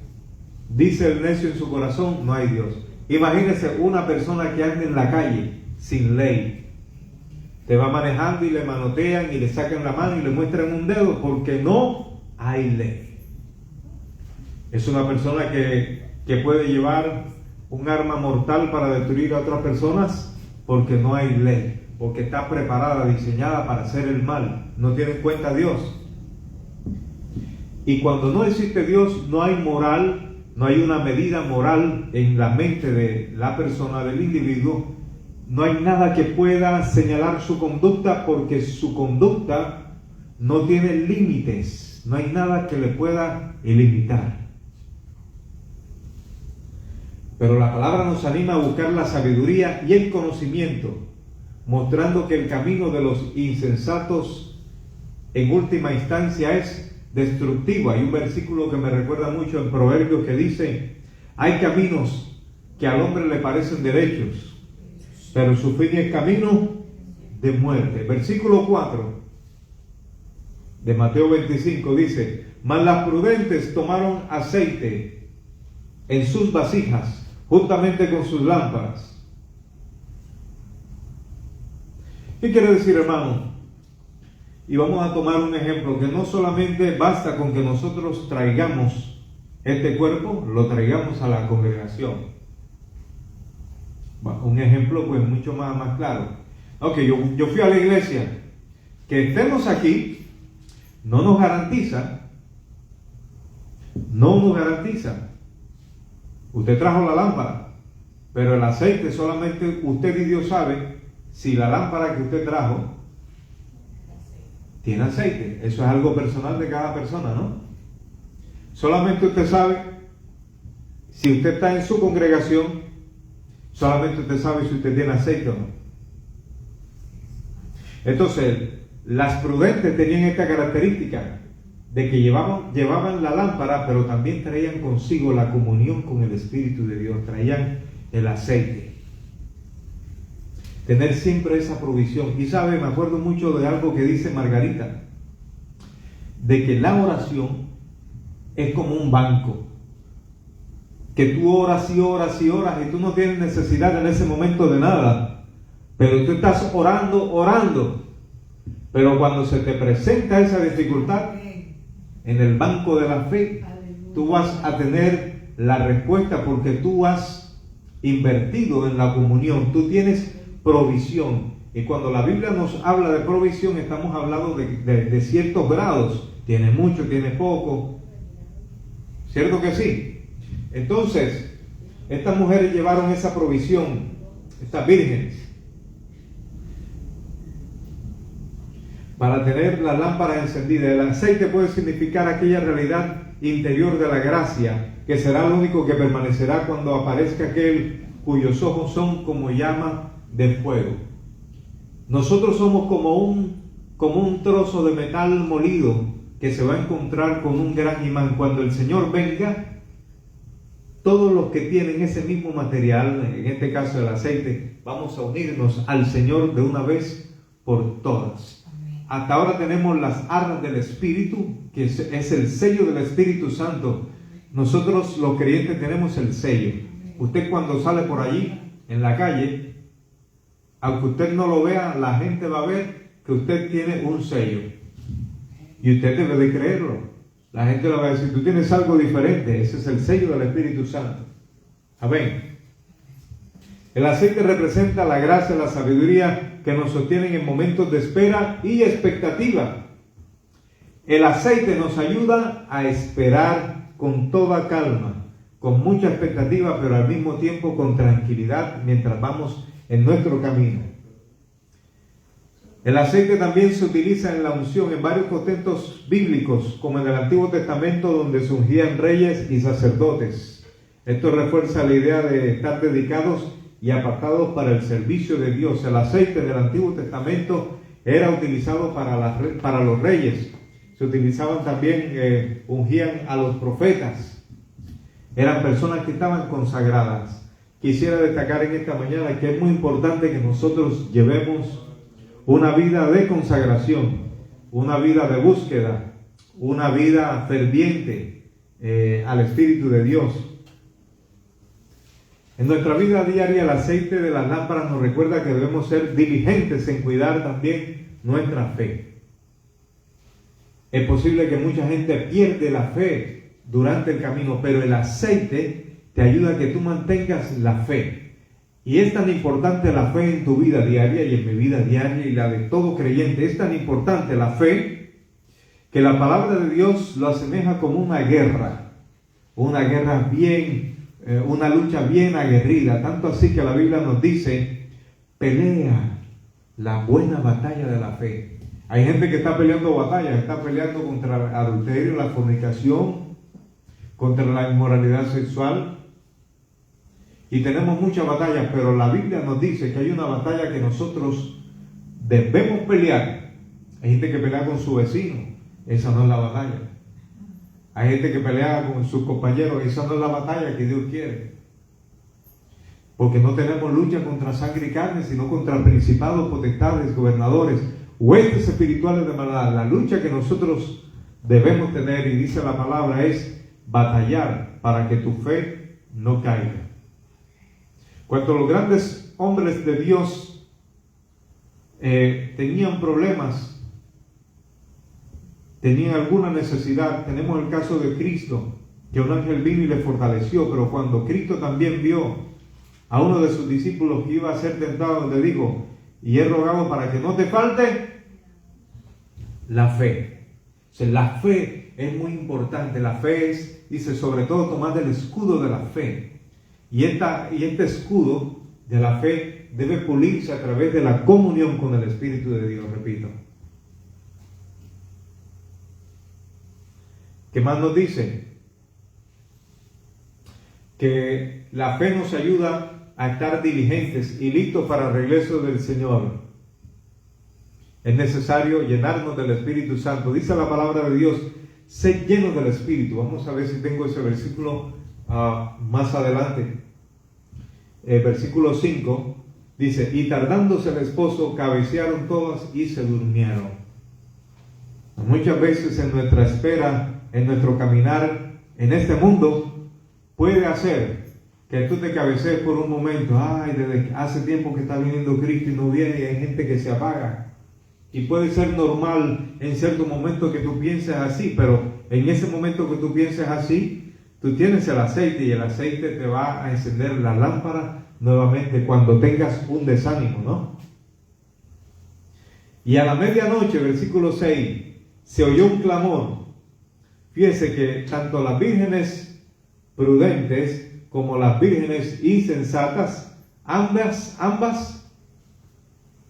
Dice el necio en su corazón, no hay Dios. Imagínese una persona que anda en la calle sin ley. Te va manejando y le manotean y le sacan la mano y le muestran un dedo porque no hay ley. Es una persona que puede llevar un arma mortal para destruir a otras personas porque no hay ley, porque está preparada, diseñada para hacer el mal. No tiene en cuenta a Dios. Y cuando no existe Dios, no hay moral, no hay una medida moral en la mente de la persona, del individuo. No hay nada que pueda señalar su conducta porque su conducta no tiene límites. No hay nada que le pueda limitar. Pero la palabra nos anima a buscar la sabiduría y el conocimiento, mostrando que el camino de los insensatos en última instancia es destructivo. Hay un versículo que me recuerda mucho en Proverbios que dice: hay caminos que al hombre le parecen derechos, pero su fin es camino de muerte. Versículo 4 de Mateo 25 dice: mas las prudentes tomaron aceite en sus vasijas juntamente con sus lámparas. ¿Qué quiere decir, hermano? Y vamos a tomar un ejemplo, que no solamente basta con que nosotros traigamos este cuerpo, lo traigamos a la congregación. Bueno, un ejemplo pues mucho más claro. Ok, yo fui a la iglesia. Que estemos aquí no nos garantiza. Usted trajo la lámpara, pero el aceite solamente usted y Dios sabe si la lámpara que usted trajo tiene aceite. Eso es algo personal de cada persona, ¿no? Solamente usted sabe si usted está en su congregación, solamente usted sabe si usted tiene aceite o no. Entonces, las prudentes tenían esta característica de que llevaban la lámpara, pero también traían consigo la comunión con el Espíritu de Dios, traían el aceite. Tener siempre esa provisión. Y sabe, me acuerdo mucho de algo que dice Margarita, de que la oración es como un banco, que tú oras y oras y oras y tú no tienes necesidad en ese momento de nada, pero tú estás orando, pero cuando se te presenta esa dificultad en el banco de la fe, tú vas a tener la respuesta porque tú has invertido en la comunión, tú tienes provisión. Y cuando la Biblia nos habla de provisión, estamos hablando de ciertos grados. Tiene mucho, tiene poco. ¿Cierto que sí? Entonces, estas mujeres llevaron esa provisión, estas vírgenes, para tener la lámpara encendida. El aceite puede significar aquella realidad interior de la gracia, que será lo único que permanecerá cuando aparezca aquel cuyos ojos son como llama de fuego. Nosotros somos como un trozo de metal molido que se va a encontrar con un gran imán. Cuando el Señor venga, todos los que tienen ese mismo material, en este caso el aceite, vamos a unirnos al Señor de una vez por todas. Hasta ahora tenemos las arras del Espíritu, que es el sello del Espíritu Santo. Nosotros los creyentes tenemos el sello. Usted cuando sale por allí, en la calle, aunque usted no lo vea, la gente va a ver que usted tiene un sello. Y usted debe de creerlo. La gente le va a decir, tú tienes algo diferente. Ese es el sello del Espíritu Santo. Amén. El aceite representa la gracia, la sabiduría que nos sostienen en momentos de espera y expectativa. El aceite nos ayuda a esperar con toda calma, con mucha expectativa, pero al mismo tiempo con tranquilidad mientras vamos en nuestro camino. El aceite también se utiliza en la unción en varios contextos bíblicos, como en el Antiguo Testamento, donde se ungían reyes y sacerdotes. Esto refuerza la idea de estar dedicados y apartados para el servicio de Dios. El aceite del Antiguo Testamento era utilizado para los reyes. Se utilizaban también, ungían a los profetas. Eran personas que estaban consagradas. Quisiera destacar en esta mañana que es muy importante que nosotros llevemos una vida de consagración, una vida de búsqueda, una vida ferviente al Espíritu de Dios. En nuestra vida diaria, el aceite de las lámparas nos recuerda que debemos ser diligentes en cuidar también nuestra fe. Es posible que mucha gente pierde la fe durante el camino, pero el aceite te ayuda a que tú mantengas la fe. Y es tan importante la fe en tu vida diaria y en mi vida diaria y la de todo creyente. Es tan importante la fe que la palabra de Dios lo asemeja como una guerra bien, una lucha bien aguerrida. Tanto así que la Biblia nos dice, pelea la buena batalla de la fe. Hay gente que está peleando batallas, está peleando contra el adulterio, la fornicación, contra la inmoralidad sexual. Y tenemos muchas batallas, pero la Biblia nos dice que hay una batalla que nosotros debemos pelear. Hay gente que pelea con su vecino, esa no es la batalla. Hay gente que pelea con sus compañeros, esa no es la batalla que Dios quiere. Porque no tenemos lucha contra sangre y carne, sino contra principados, potestades, gobernadores, huestes espirituales de maldad. La lucha que nosotros debemos tener, y dice la palabra, es batallar para que tu fe no caiga. Cuando los grandes hombres de Dios tenían problemas, tenían alguna necesidad, tenemos el caso de Cristo, que un ángel vino y le fortaleció, pero cuando Cristo también vio a uno de sus discípulos que iba a ser tentado, le dijo, y he rogado para que no te falte la fe. O sea, la fe es muy importante. La fe es, dice, sobre todo tomar el escudo de la fe. Y este escudo de la fe debe pulirse a través de la comunión con el Espíritu de Dios, repito. ¿Qué más nos dice? Que la fe nos ayuda a estar diligentes y listos para el regreso del Señor. Es necesario llenarnos del Espíritu Santo. Dice la palabra de Dios, sed llenos del Espíritu. Vamos a ver si tengo ese versículo más adelante. Versículo 5 dice, y tardándose el esposo, cabecearon todas y se durmieron. Muchas veces en nuestra espera, en nuestro caminar en este mundo, puede hacer que tú te cabecees por un momento. Ay, desde hace tiempo que está viniendo Cristo y no viene, y hay gente que se apaga. Y puede ser normal en cierto momento que tú pienses así, pero en ese momento que tú pienses así, tú tienes el aceite y el aceite te va a encender la lámpara nuevamente cuando tengas un desánimo, ¿no? Y a la medianoche, versículo 6, se oyó un clamor. Fíjese que tanto las vírgenes prudentes como las vírgenes insensatas, ambas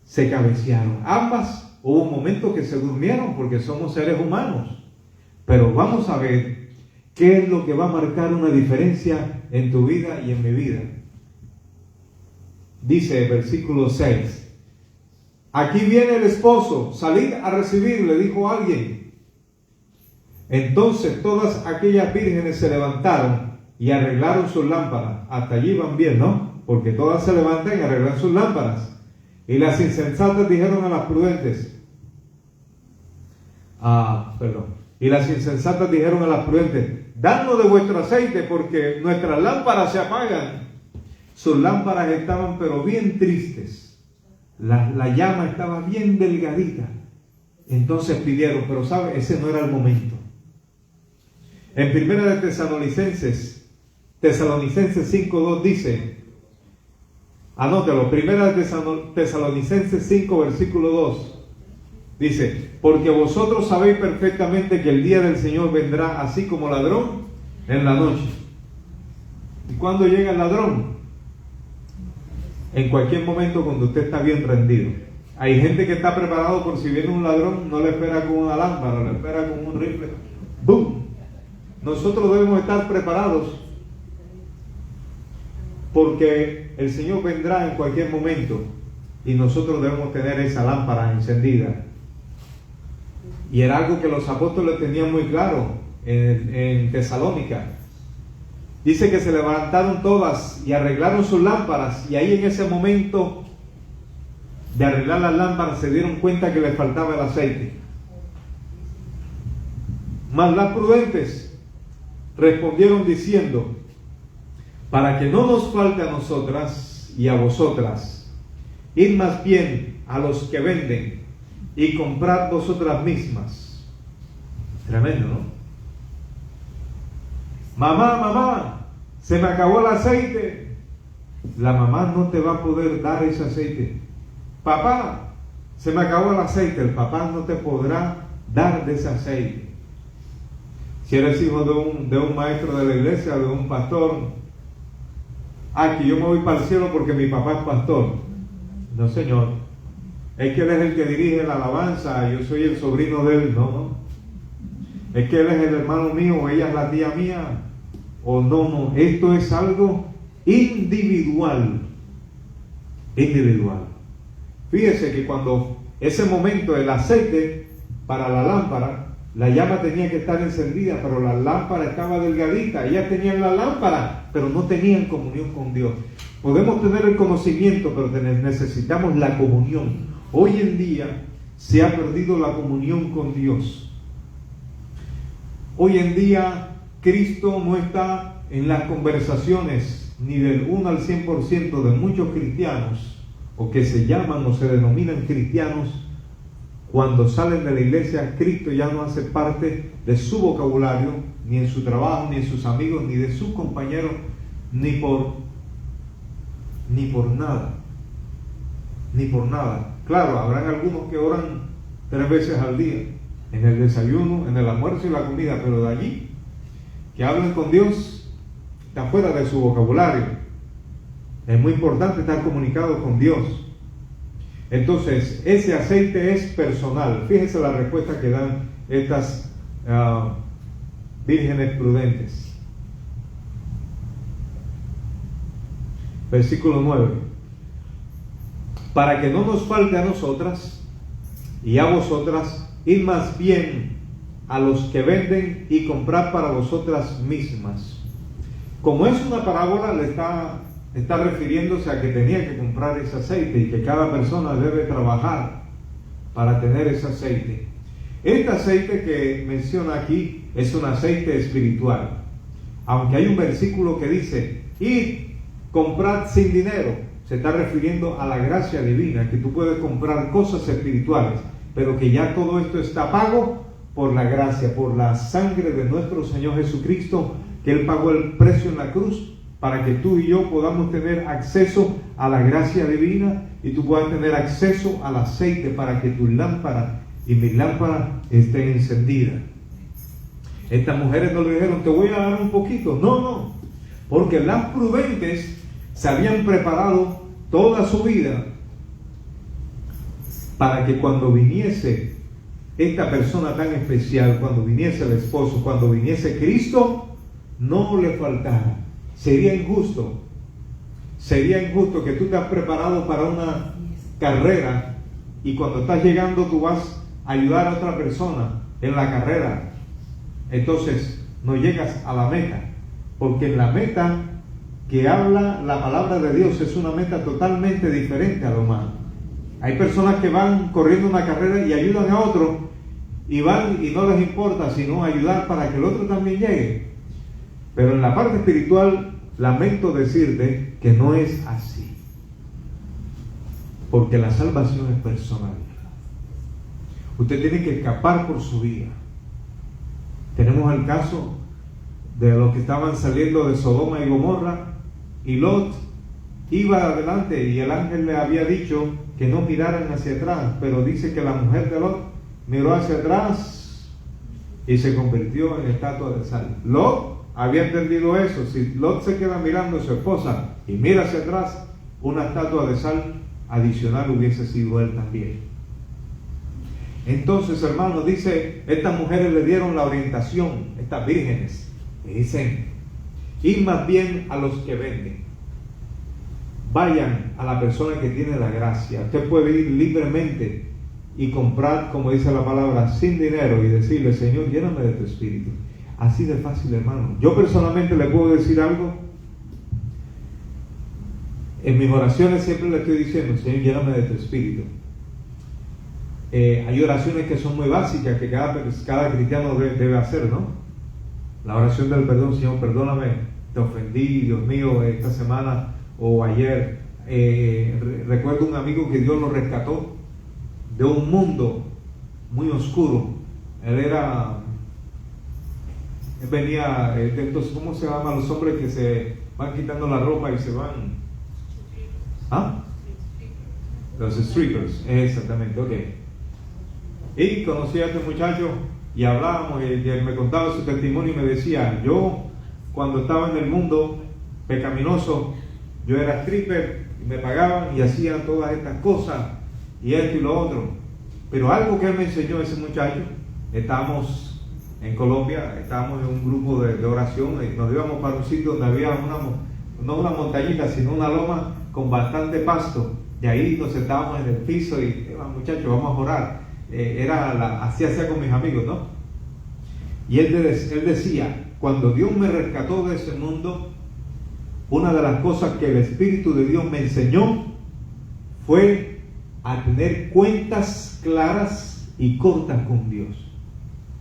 se cabecearon. Ambas hubo un momento que se durmieron porque somos seres humanos. Pero vamos a ver qué es lo que va a marcar una diferencia en tu vida y en mi vida. Dice el versículo 6. Aquí viene el esposo, salid a recibir, le dijo alguien. Entonces todas aquellas vírgenes se levantaron y arreglaron sus lámparas. Hasta allí van bien, ¿no? Porque todas se levantan y arreglan sus lámparas. Y las insensatas dijeron a las prudentes, y las insensatas dijeron a las prudentes, dadnos de vuestro aceite porque nuestras lámparas se apagan. Sus lámparas estaban pero bien tristes. La llama estaba bien delgadita. Entonces pidieron, pero ¿sabe? Ese no era el momento. En primera de Tesalonicenses 5:2 dice, anótelo, primera de Tesalonicenses 5 versículo 2 dice, porque vosotros sabéis perfectamente que el día del Señor vendrá así como ladrón en la noche. ¿Y cuándo llega el ladrón? En cualquier momento cuando usted está bien rendido. Hay gente que está preparado por si viene un ladrón, no le espera con una lámpara, le espera con un rifle. ¡Bum! Nosotros debemos estar preparados porque el Señor vendrá en cualquier momento y nosotros debemos tener esa lámpara encendida. Y era algo que los apóstoles tenían muy claro en Tesalónica. Dice que se levantaron todas y arreglaron sus lámparas, y ahí en ese momento de arreglar las lámparas se dieron cuenta que les faltaba el aceite. Mas las prudentes respondieron diciendo, para que no nos falte a nosotras y a vosotras, id más bien a los que venden y comprad vosotras mismas. Tremendo, ¿no? Mamá, se me acabó el aceite. La mamá no te va a poder dar ese aceite. Papá, se me acabó el aceite. El papá no te podrá dar de ese aceite. Si eres hijo de un maestro de la iglesia, de un pastor, que yo me voy para el cielo porque mi papá es pastor. No, señor. Es que él es el que dirige la alabanza, yo soy el sobrino de él. No. Es que él es el hermano mío, o ella es la tía mía. O no. Esto es algo individual. Fíjese que cuando ese momento el aceite para la lámpara, la llama tenía que estar encendida, pero la lámpara estaba delgadita. Ellas tenían la lámpara, pero no tenían comunión con Dios. Podemos tener el conocimiento, pero necesitamos la comunión. Hoy en día se ha perdido la comunión con Dios. Hoy en día Cristo no está en las conversaciones ni del 1 al 100% de muchos cristianos, o que se llaman o se denominan cristianos. Cuando salen de la iglesia, Cristo ya no hace parte de su vocabulario, ni en su trabajo, ni en sus amigos, ni de sus compañeros, ni por nada. Claro, habrán algunos que oran 3 veces al día, en el desayuno, en el almuerzo y la comida, pero de allí que hablen con Dios está fuera de su vocabulario. Es muy importante estar comunicado con Dios. Entonces, ese aceite es personal. Fíjense la respuesta que dan estas vírgenes prudentes. Versículo 9. Para que no nos falte a nosotras y a vosotras, id más bien a los que venden y comprad para vosotras mismas. Como es una parábola, le está refiriéndose a que tenía que comprar ese aceite y que cada persona debe trabajar para tener ese aceite. Este aceite que menciona aquí es un aceite espiritual, aunque hay un versículo que dice, id, comprad sin dinero. Se está refiriendo a la gracia divina, que tú puedes comprar cosas espirituales, pero que ya todo esto está pago por la gracia, por la sangre de nuestro Señor Jesucristo, que Él pagó el precio en la cruz para que tú y yo podamos tener acceso a la gracia divina y tú puedas tener acceso al aceite para que tu lámpara y mi lámpara esté encendida. Estas mujeres no le dijeron, te voy a dar un poquito. No, porque las prudentes se habían preparado toda su vida para que cuando viniese esta persona tan especial, cuando viniese el esposo, cuando viniese Cristo, no le faltara. Sería injusto que tú te has preparado para una carrera y cuando estás llegando tú vas a ayudar a otra persona en la carrera, entonces no llegas a la meta, porque en la meta que habla la palabra de Dios es una meta totalmente diferente a lo humano. Hay personas que van corriendo una carrera y ayudan a otro y van y no les importa sino ayudar para que el otro también llegue. Pero en la parte espiritual lamento decirte que no es así, porque la salvación es personal. Usted tiene que escapar por su vida. Tenemos el caso de los que estaban saliendo de Sodoma y Gomorra, y Lot iba adelante y el ángel le había dicho que no miraran hacia atrás, pero dice que la mujer de Lot miró hacia atrás y se convirtió en estatua de sal. Lot había entendido eso. Si Lot se queda mirando a su esposa y mira hacia atrás, una estatua de sal adicional hubiese sido él también. Entonces, hermanos, dice, estas mujeres le dieron la orientación, estas vírgenes, le dicen, id más bien a los que venden. Vayan a la persona que tiene la gracia. Usted puede ir libremente y comprar, como dice la palabra, sin dinero y decirle, Señor, lléname de tu espíritu. Así de fácil, hermano. Yo personalmente le puedo decir algo. En mis oraciones siempre le estoy diciendo, Señor, lléname de tu espíritu. Hay oraciones que son muy básicas que cada cristiano debe hacer, ¿no? La oración del perdón, Señor, perdóname, te ofendí, Dios mío, esta semana o ayer. Recuerdo un amigo que Dios lo rescató de un mundo muy oscuro. Él venía de estos, ¿cómo se llaman los hombres que se van quitando la ropa y se van? ¿Ah? Los strippers, exactamente, ok. Y conocí a este muchacho y hablábamos y él me contaba su testimonio y me decía, yo cuando estaba en el mundo pecaminoso, yo era stripper y me pagaban y hacía todas estas cosas y esto y lo otro. Pero algo que él me enseñó ese muchacho, estábamos en Colombia, estábamos en un grupo de oración y nos íbamos para un sitio donde había no una montañita, sino una loma con bastante pasto. Y ahí nos sentábamos en el piso y, muchachos, vamos a orar. Así hacía con mis amigos, ¿no? Y él decía, cuando Dios me rescató de ese mundo, una de las cosas que el Espíritu de Dios me enseñó fue a tener cuentas claras y cortas con Dios.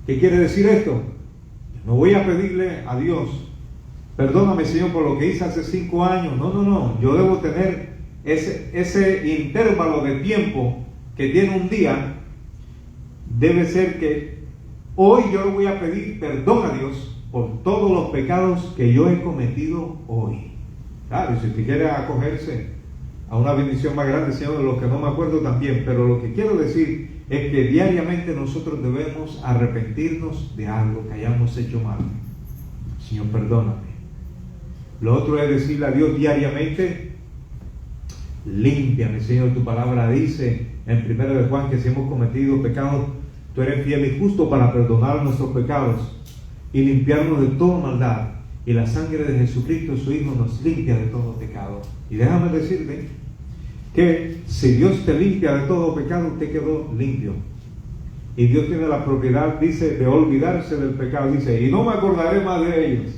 ¿Qué quiere decir esto? No voy a pedirle a Dios, perdóname, Señor, por lo que hice hace 5 años. No. Yo debo tener ese intervalo de tiempo que tiene un día. Debe ser que hoy yo le voy a pedir perdón a Dios por todos los pecados que yo he cometido hoy. Claro, y si usted quiere acogerse a una bendición más grande, Señor, de lo que no me acuerdo también, pero lo que quiero decir es que diariamente nosotros debemos arrepentirnos de algo que hayamos hecho mal. Señor, perdóname. Lo otro es decirle a Dios diariamente, límpiame, Señor. Tu palabra dice en 1 de Juan que si hemos cometido pecados, tú eres fiel y justo para perdonar nuestros pecados y limpiarnos de toda maldad. Y la sangre de Jesucristo, su Hijo, nos limpia de todo pecado. Y déjame decirte que si Dios te limpia de todo pecado, usted quedó limpio. Y Dios tiene la propiedad, dice, de olvidarse del pecado. Dice, y no me acordaré más de ellos.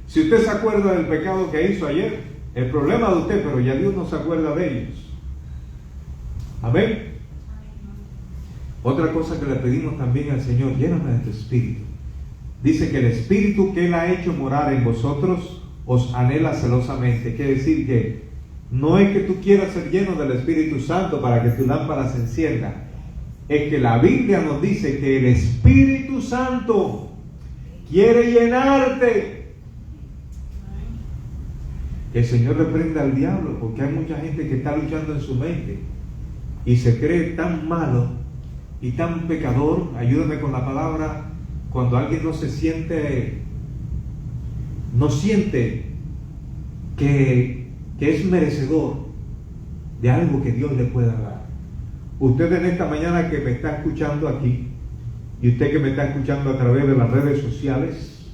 Si usted se acuerda del pecado que hizo ayer, el problema de usted, pero ya Dios no se acuerda de ellos. Amén. Otra cosa que le pedimos también al Señor, lléname de tu espíritu. Dice que el espíritu que Él ha hecho morar en vosotros os anhela celosamente. Quiere decir que no es que tú quieras ser lleno del Espíritu Santo para que tu lámpara se encienda. Es que la Biblia nos dice que el Espíritu Santo quiere llenarte. Que el Señor reprenda al diablo, porque hay mucha gente que está luchando en su mente y se cree tan malo y tan pecador. Ayúdame con la palabra. Cuando alguien no siente que es merecedor de algo que Dios le pueda dar. Usted en esta mañana que me está escuchando aquí, y usted que me está escuchando a través de las redes sociales,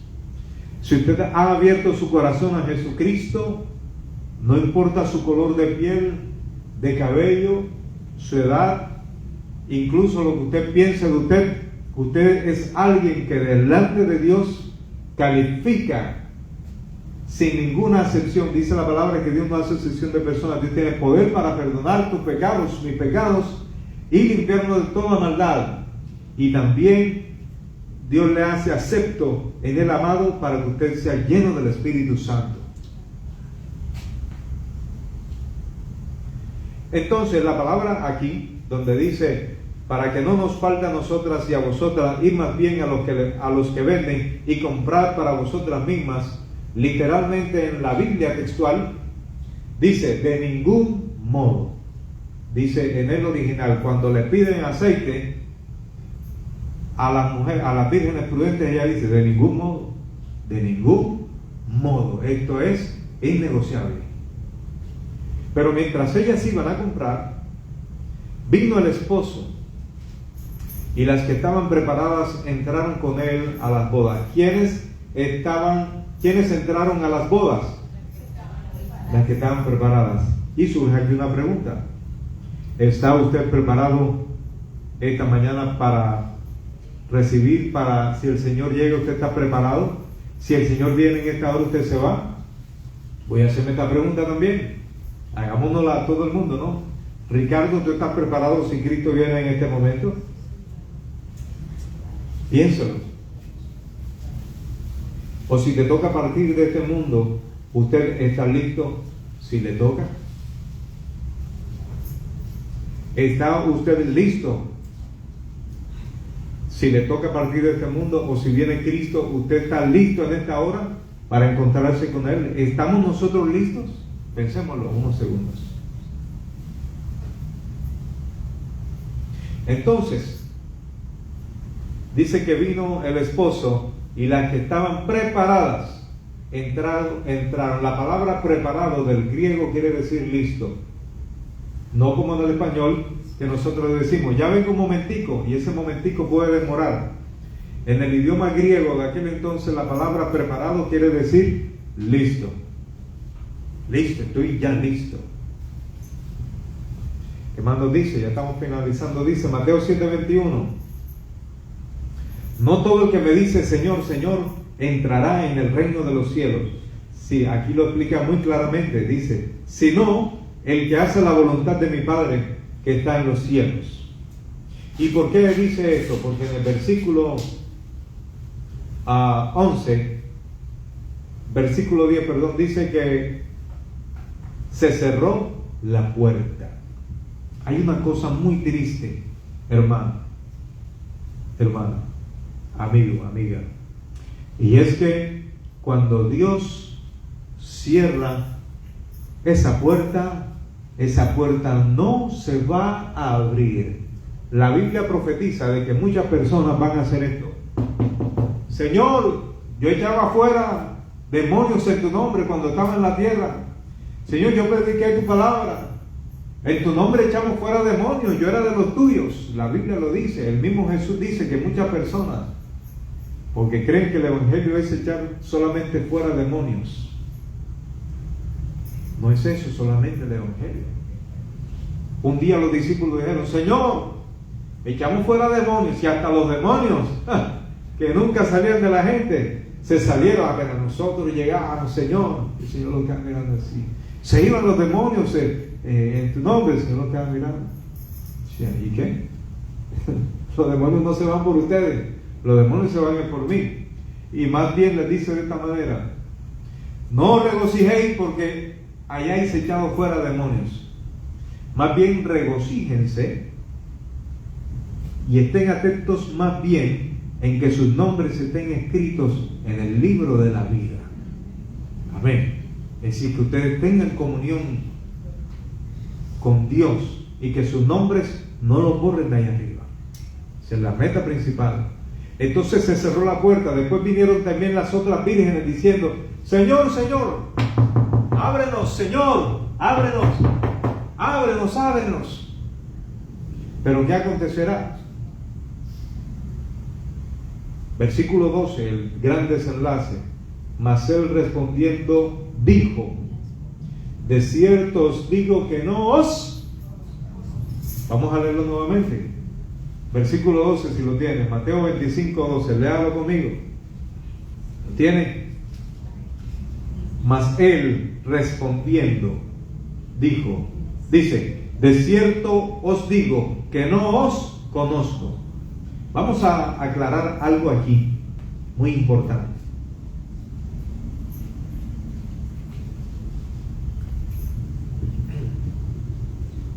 si usted ha abierto su corazón a Jesucristo, no importa su color de piel, de cabello, su edad, incluso lo que usted piense de usted, usted es alguien que delante de Dios califica sin ninguna excepción. Dice la palabra que Dios no hace excepción de personas. Dios tiene poder para perdonar tus pecados, mis pecados, y limpiarnos de toda maldad. Y también Dios le hace acepto en el amado para que usted sea lleno del Espíritu Santo. Entonces la palabra aquí, donde dice, para que no nos falte a nosotras y a vosotras, ir más bien a los que venden y comprar para vosotras mismas, literalmente en la Biblia textual, dice, de ningún modo. Dice en el original, cuando le piden aceite a las mujeres, a las vírgenes prudentes, ella dice, de ningún modo, de ningún modo. Esto es innegociable. Pero mientras ellas iban a comprar, vino el esposo, y las que estaban preparadas entraron con él a las bodas. ¿Quiénes entraron a las bodas? Las que estaban preparadas. Y surge aquí una pregunta. ¿Está usted preparado esta mañana para recibir, si el Señor llega, usted está preparado? Si el Señor viene en esta hora, ¿usted se va? Voy a hacerme esta pregunta también. Hagámonosla a todo el mundo, ¿no? Ricardo, ¿tú estás preparado si Cristo viene en este momento? Piénsalo. O si te toca partir de este mundo, ¿usted está listo si le toca? ¿Está usted listo si le toca partir de este mundo? O si viene Cristo, ¿usted está listo en esta hora para encontrarse con Él? ¿Estamos nosotros listos? Pensémoslo unos segundos. Entonces, dice que vino el esposo y las que estaban preparadas entraron. La palabra preparado del griego quiere decir listo. No como en el español, que nosotros decimos, ya vengo un momentico, y ese momentico puede demorar. En el idioma griego de aquel entonces, la palabra preparado quiere decir listo. Listo, estoy ya listo. ¿Qué más nos dice? Ya estamos finalizando. Dice Mateo 7:21. No todo el que me dice Señor, Señor, entrará en el reino de los cielos. Sí, aquí lo explica muy claramente. Dice, sino el que hace la voluntad de mi Padre que está en los cielos. ¿Y por qué dice esto? Porque en el versículo 10, dice que se cerró la puerta. Hay una cosa muy triste, hermano, amigo, amiga, y es que cuando Dios cierra esa puerta no se va a abrir. La Biblia profetiza de que muchas personas van a hacer esto. Señor, yo echaba fuera demonios en tu nombre cuando estaba en la tierra. Señor, yo prediqué tu palabra. En tu nombre echamos fuera demonios, yo era de los tuyos. La Biblia lo dice, el mismo Jesús dice que muchas personas, porque creen que el evangelio es echar solamente fuera demonios. No es eso solamente el evangelio. Un día los discípulos dijeron: Señor, echamos fuera demonios, y hasta los demonios que nunca salían de la gente se salieron apenas nosotros llegábamos, Señor. El Señor lo queda mirando así. Se iban los demonios en tu nombre. El Señor lo queda mirando. ¿Y qué? Los demonios no se van por ustedes, los demonios se van por mí. Y más bien les dice de esta manera: no os regocijéis porque hayáis echado fuera demonios, más bien regocíjense y estén atentos más bien en que sus nombres estén escritos en el libro de la vida. Amén. Es decir, que ustedes tengan comunión con Dios y que sus nombres no los borren de ahí arriba. Esa es la meta principal. Entonces se cerró la puerta. Después vinieron también las otras vírgenes diciendo: Señor, Señor, ábrenos, Señor, ábrenos, ábrenos, ábrenos. Pero ¿qué acontecerá? Versículo 12, el gran desenlace. Mas él respondiendo dijo: de cierto os digo que no os... Vamos a leerlo nuevamente. Versículo 12, si lo tienes. Mateo 25, 12. Léalo conmigo. ¿Lo tiene? Mas él respondiendo dice: de cierto os digo que no os conozco. Vamos a aclarar algo aquí muy importante.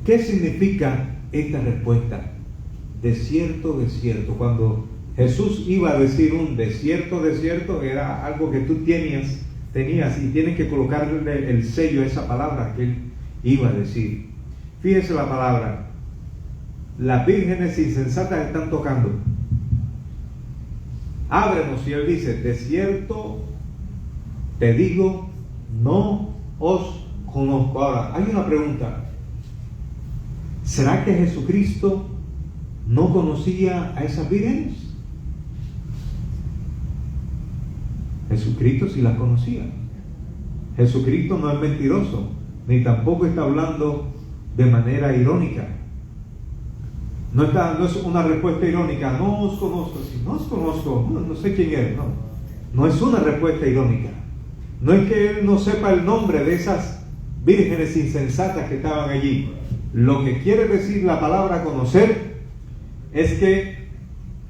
¿Qué significa esta respuesta? De cierto, cuando Jesús iba a decir un desierto, era algo que tú tenías y tienes que colocarle el sello a esa palabra que él iba a decir. Fíjese la palabra: las vírgenes insensatas están tocando. Ábrenos, y él dice: de cierto te digo, no os conozco. Ahora, hay una pregunta: ¿será que Jesucristo no conocía a esas vírgenes? Jesucristo sí las conocía. Jesucristo no es mentiroso, ni tampoco está hablando de manera irónica. No es una respuesta irónica: no os conozco. Si no os conozco, no sé quién eres. No es una respuesta irónica. No es que él no sepa el nombre de esas vírgenes insensatas que estaban allí. Lo que quiere decir la palabra conocer es que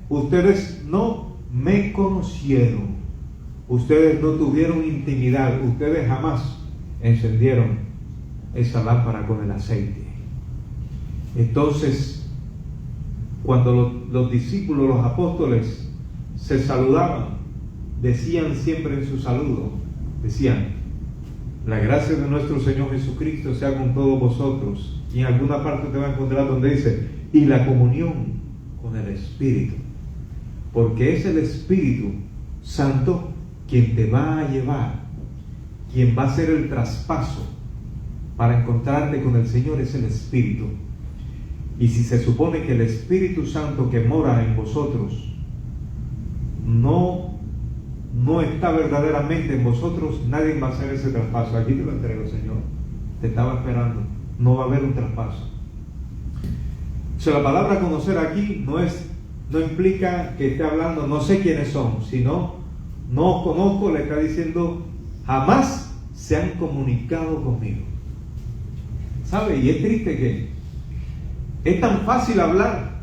ustedes no me conocieron, ustedes no tuvieron intimidad, ustedes jamás encendieron esa lámpara con el aceite. Entonces, cuando los discípulos, los apóstoles se saludaban, decían siempre en su saludo, decían: la gracia de nuestro Señor Jesucristo sea con todos vosotros. Y en alguna parte te va a encontrar donde dice: y la comunión con el Espíritu, porque es el Espíritu Santo quien te va a llevar, quien va a hacer el traspaso para encontrarte con el Señor. Es el Espíritu. Y si se supone que el Espíritu Santo que mora en vosotros no está verdaderamente en vosotros, nadie va a hacer ese traspaso. Aquí te lo entrego, Señor, te estaba esperando. No va a haber un traspaso. O sea, la palabra conocer aquí no implica que esté hablando no sé quiénes son, sino no os conozco. Le está diciendo: jamás se han comunicado conmigo. ¿Sabe? Y es triste que es tan fácil hablar,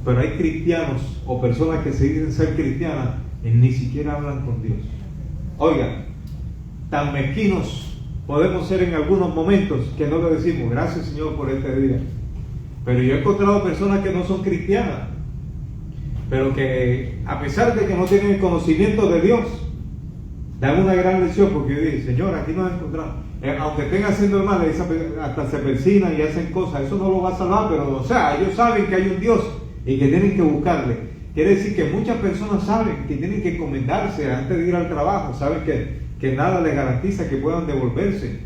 pero hay cristianos o personas que se dicen ser cristianas y ni siquiera hablan con Dios. Oigan, tan mezquinos podemos ser en algunos momentos que no le decimos: gracias, Señor, por este día. Pero yo he encontrado personas que no son cristianas, pero que a pesar de que no tienen el conocimiento de Dios, dan una gran lección, porque yo dije: Señor, aquí nos encontramos. Aunque estén haciendo el mal, hasta se persinan y hacen cosas. Eso no lo va a salvar, pero ellos saben que hay un Dios y que tienen que buscarle. Quiere decir que muchas personas saben que tienen que encomendarse antes de ir al trabajo. Saben que nada les garantiza que puedan devolverse,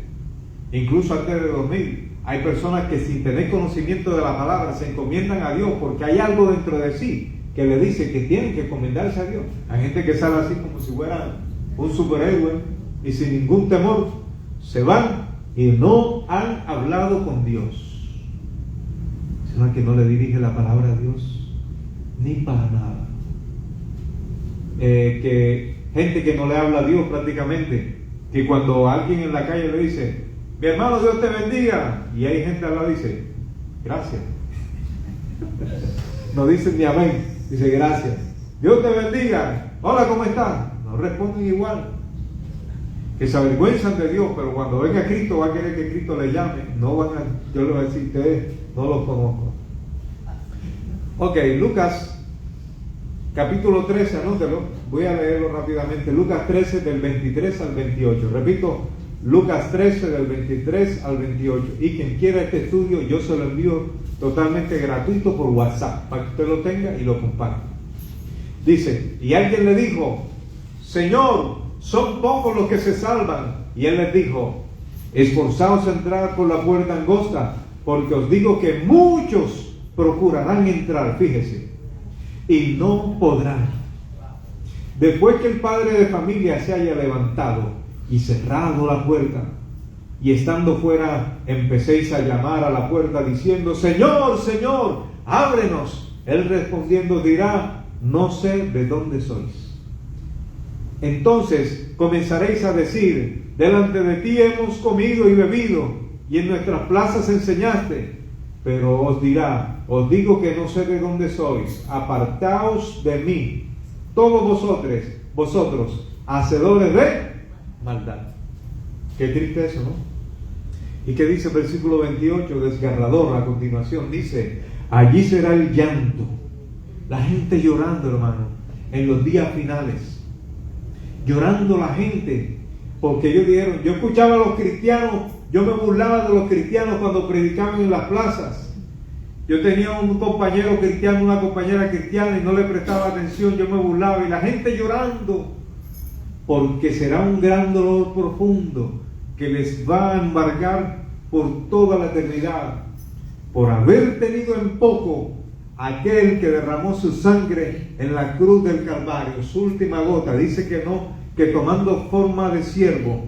incluso antes de dormir. Hay personas que sin tener conocimiento de la palabra se encomiendan a Dios porque hay algo dentro de sí que le dice que tienen que encomendarse a Dios. Hay gente que sale así como si fuera un superhéroe y sin ningún temor se van y no han hablado con Dios. Persona que no le dirige la palabra a Dios ni para nada. Gente que no le habla a Dios prácticamente, que cuando alguien en la calle le dice, mi hermano, Dios te bendiga, y hay gente al lado que dice, gracias. No dicen ni amén, dice gracias. Dios te bendiga, hola, ¿cómo estás? No responden igual. Que se avergüenzan de Dios, pero cuando venga Cristo va a querer que Cristo le llame. No van a, yo le voy a decir, ustedes no los conozco. Ok, Lucas capítulo 13, anótelo, voy a leerlo rápidamente. Lucas 13 del 23 al 28. Repito, Lucas 13 del 23 al 28. Y quien quiera este estudio, yo se lo envío totalmente gratuito por WhatsApp, para que usted lo tenga y lo comparta. Dice, y alguien le dijo, Señor, son pocos los que se salvan. Y él les dijo, esforzaos a entrar por la puerta angosta, porque os digo que muchos procurarán entrar, fíjese, y no podrán. Después que el padre de familia se haya levantado y cerrado la puerta, y estando fuera empecéis a llamar a la puerta diciendo, Señor, Señor, ábrenos. Él respondiendo dirá, no sé de dónde sois. Entonces comenzaréis a decir, delante de ti hemos comido y bebido, y en nuestras plazas enseñaste. Pero os dirá, os digo que no sé de dónde sois, apartaos de mí, todos vosotros, hacedores de maldad. Qué triste eso, ¿no? ¿Y qué dice el versículo 28, desgarrador a continuación? Dice, allí será el llanto, la gente llorando, hermano, en los días finales. Llorando la gente, porque ellos dijeron, yo escuchaba a los cristianos, yo me burlaba de los cristianos cuando predicaban en las plazas. Yo tenía un compañero cristiano, una compañera cristiana y no le prestaba atención, yo me burlaba y la gente llorando, porque será un gran dolor profundo que les va a embargar por toda la eternidad, por haber tenido en poco aquel que derramó su sangre en la cruz del Calvario, su última gota. Dice que no, que tomando forma de siervo,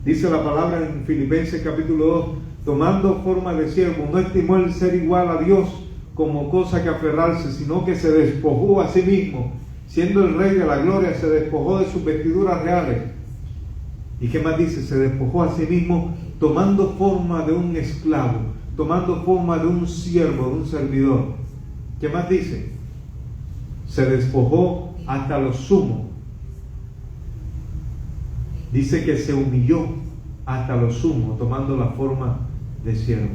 dice la palabra en Filipenses capítulo 2, tomando forma de siervo, no estimó el ser igual a Dios como cosa que aferrarse, sino que se despojó a sí mismo, siendo el Rey de la Gloria, se despojó de sus vestiduras reales. ¿Y qué más dice? Se despojó a sí mismo, tomando forma de un esclavo, tomando forma de un siervo, de un servidor. ¿Qué más dice? Se despojó hasta lo sumo. Dice que se humilló hasta lo sumo, tomando la forma de siervo.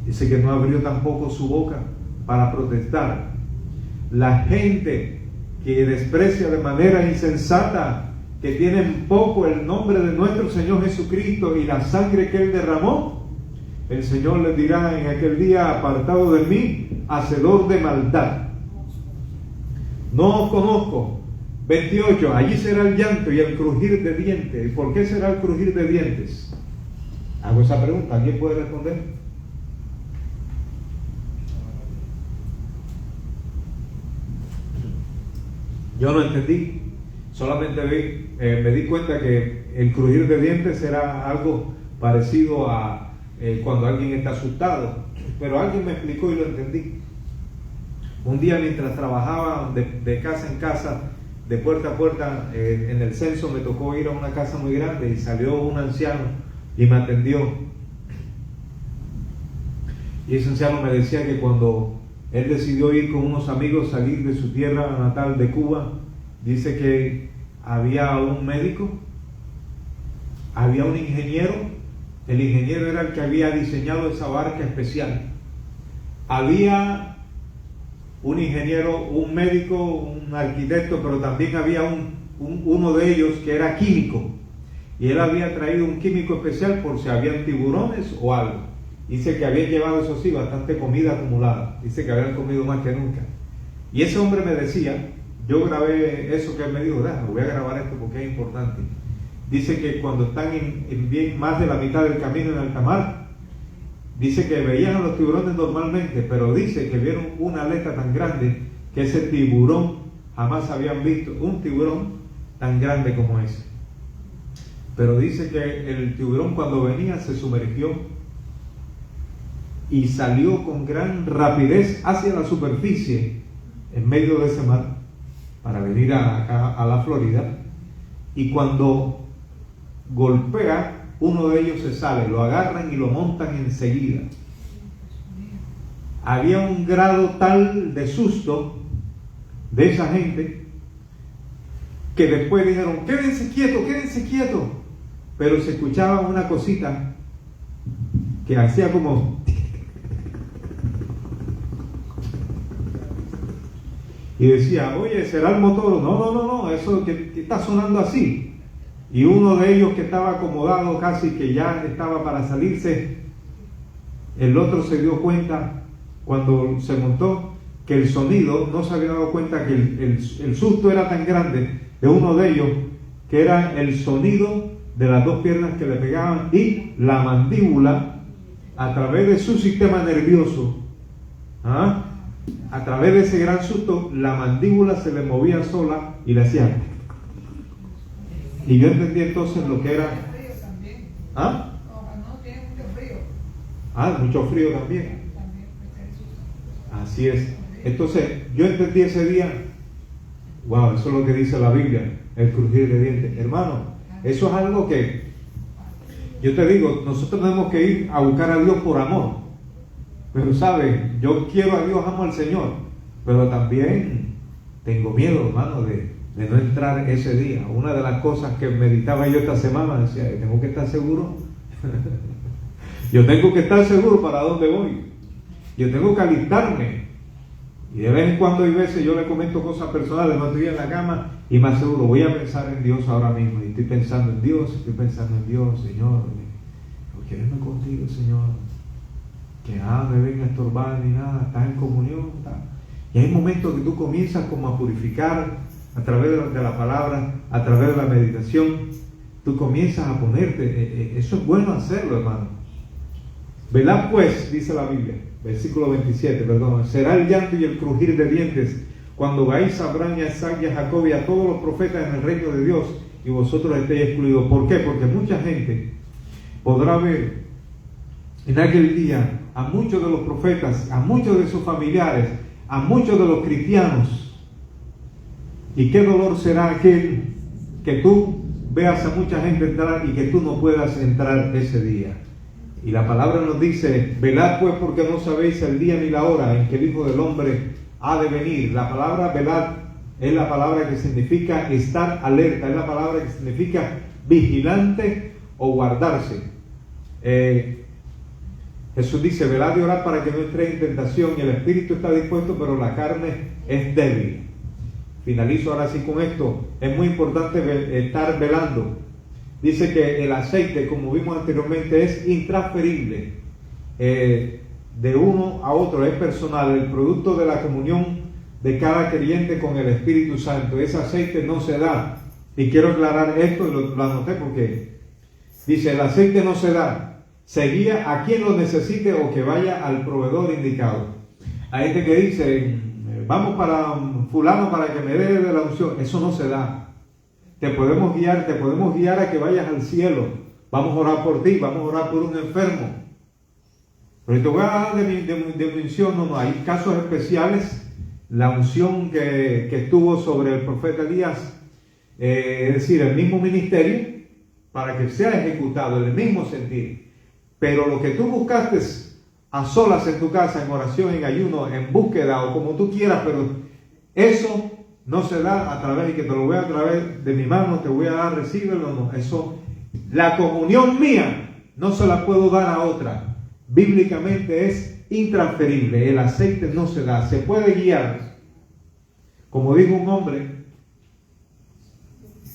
Dice que no abrió tampoco su boca para protestar. La gente que desprecia de manera insensata, que tienen poco el nombre de nuestro Señor Jesucristo y la sangre que Él derramó, el Señor les dirá en aquel día, apartado de mí, hacedor de maldad, no os conozco. 28, allí será el llanto y el crujir de dientes. ¿Y por qué será el crujir de dientes? Hago esa pregunta, ¿alguien puede responder? Yo no entendí, solamente me di cuenta que el crujir de dientes era algo parecido a cuando alguien está asustado, pero alguien me explicó y lo entendí. Un día mientras trabajaba de casa en casa, de puerta a puerta, en el censo me tocó ir a una casa muy grande y salió un anciano y me atendió. Y ese anciano me decía que cuando él decidió ir con unos amigos, salir de su tierra natal de Cuba, dice que había un médico, había un ingeniero, el ingeniero era el que había diseñado esa barca especial, había un ingeniero, un médico, un arquitecto, pero también había uno de ellos que era químico, y él había traído un químico especial por si habían tiburones o algo. Dice que habían llevado, eso sí, bastante comida acumulada, dice que habían comido más que nunca. Y ese hombre me decía, yo grabé eso que él me dijo, voy a grabar esto porque es importante. Dice que cuando están en bien más de la mitad del camino en alta mar, dice que veían a los tiburones normalmente, pero dice que vieron una aleta tan grande que ese tiburón jamás habían visto un tiburón tan grande como ese. Pero dice que el tiburón cuando venía se sumergió y salió con gran rapidez hacia la superficie en medio de ese mar para venir acá a la Florida. Y cuando golpea, uno de ellos se sale, lo agarran y lo montan enseguida. Había un grado tal de susto de esa gente que después dijeron, quédense quietos, pero se escuchaba una cosita que hacía como y decía, oye, ¿será el motor? No, eso que está sonando así. Y uno de ellos que estaba acomodado casi que ya estaba para salirse, el otro se dio cuenta cuando se montó que el sonido, no se había dado cuenta que el susto era tan grande de uno de ellos, que era el sonido de las dos piernas que le pegaban y la mandíbula a través de su sistema nervioso. A través de ese gran susto, la mandíbula se le movía sola y le hacía. Y yo entendí entonces lo que era. Mucho frío también. Así es. Entonces, yo entendí ese día, wow, eso es lo que dice la Biblia, el crujir de dientes. Hermano, eso es algo que, yo te digo, nosotros tenemos que ir a buscar a Dios por amor. Pero sabes, yo quiero a Dios, amo al Señor, pero también tengo miedo, hermano, de no entrar ese día. Una de las cosas que meditaba yo esta semana, decía, tengo que estar seguro. Yo tengo que estar seguro para dónde voy. Yo tengo que alistarme. Y de vez en cuando hay veces yo le comento cosas personales, no estoy en la cama y más seguro voy a pensar en Dios ahora mismo. Y estoy pensando en Dios, Señor, quererme contigo, Señor. Que nada me venga a estorbar ni nada, estás en comunión. Y hay momentos que tú comienzas como a purificar a través de la palabra, a través de la meditación. Tú comienzas a ponerte, eso es bueno hacerlo, hermano. Velad pues, dice la Biblia, versículo 27, perdón, será el llanto y el crujir de dientes cuando veáis a Abraham y a Isaac y a Jacob y a todos los profetas en el reino de Dios y vosotros estéis excluidos. ¿Por qué? Porque mucha gente podrá ver en aquel día a muchos de los profetas, a muchos de sus familiares, a muchos de los cristianos. Y qué dolor será aquel que tú veas a mucha gente entrar y que tú no puedas entrar ese día. Y la palabra nos dice, velad pues porque no sabéis el día ni la hora en que el Hijo del Hombre ha de venir. La palabra velad es la palabra que significa estar alerta, es la palabra que significa vigilante o guardarse. Jesús dice, velad y orad para que no entréis en tentación, y el espíritu está dispuesto, pero la carne es débil. Finalizo ahora sí con esto. Es muy importante estar velando. Dice que el aceite, como vimos anteriormente, es intransferible de uno a otro, es personal, el producto de la comunión de cada creyente con el Espíritu Santo. Ese aceite no se da. Y quiero aclarar esto, lo anoté porque dice, el aceite no se da, se guía a quien lo necesite o que vaya al proveedor indicado. Hay gente que dice, vamos para fulano para que me dé de la unción. Eso no se da. Te podemos guiar a que vayas al cielo. Vamos a orar por ti, vamos a orar por un enfermo. Pero te voy a dar de mi unción. No, hay casos especiales. La unción que estuvo sobre el profeta Elías, es decir, el mismo ministerio, para que sea ejecutado, el mismo sentir. Pero lo que tú buscaste a solas en tu casa, en oración, en ayuno, en búsqueda o como tú quieras, pero eso no se da a través, y que te lo voy a través de mi mano, te voy a dar, recíbelo, no. Eso, la comunión mía no se la puedo dar a otra. Bíblicamente es intransferible. El aceite no se da, se puede guiar. Como dijo un hombre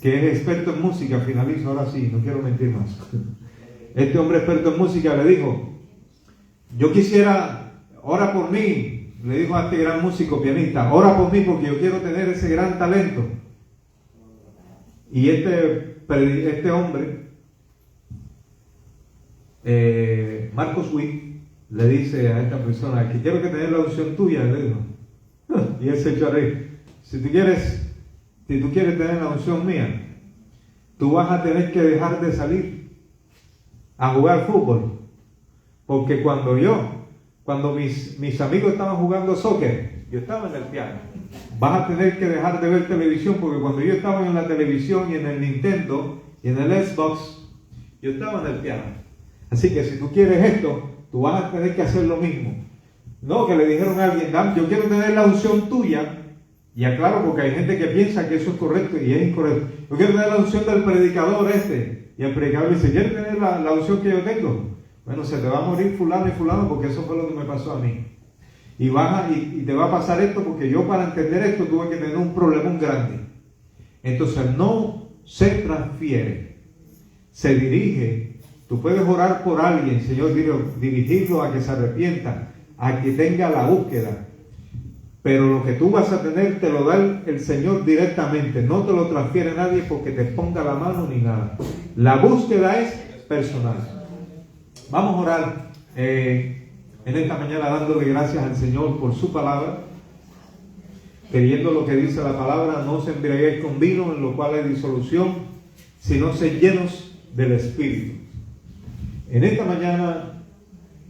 que es experto en música, finalizo ahora sí, no quiero mentir más. Este hombre experto en música le dijo, yo quisiera, ora por mí. Le dijo a este gran músico pianista, ora por mí porque yo quiero tener ese gran talento. Y este hombre, Marcos Witt, le dice a esta persona, que quiero que tenga la unción tuya, le dijo. Y él se echó a reír. Si tú quieres tener la unción mía, tú vas a tener que dejar de salir a jugar fútbol. Porque cuando yo cuando mis amigos estaban jugando soccer, yo estaba en el piano. Vas a tener que dejar de ver televisión, porque cuando yo estaba en la televisión y en el Nintendo y en el Xbox, yo estaba en el piano. Así que si tú quieres esto, tú vas a tener que hacer lo mismo. No, que le dijeron a alguien, yo quiero tener la unción tuya. Y aclaro, porque hay gente que piensa que eso es correcto y es incorrecto. Yo quiero tener la unción del predicador Y el predicador dice, ¿quieres tener la unción que yo tengo? Bueno, se te va a morir fulano y fulano, porque eso fue lo que me pasó a mí. Y te va a pasar esto, porque yo para entender esto tuve que tener un problemón grande. Entonces no se transfiere, se dirige. Tú puedes orar por alguien, Señor, dirigirlo a que se arrepienta, a que tenga la búsqueda. Pero lo que tú vas a tener te lo da el Señor directamente. No te lo transfiere nadie porque te ponga la mano ni nada. La búsqueda es personal. Vamos a orar en esta mañana dándole gracias al Señor por su palabra. Creyendo lo que dice la palabra, no se embriaguéis con vino, en lo cual hay disolución, sino sed llenos del Espíritu. En esta mañana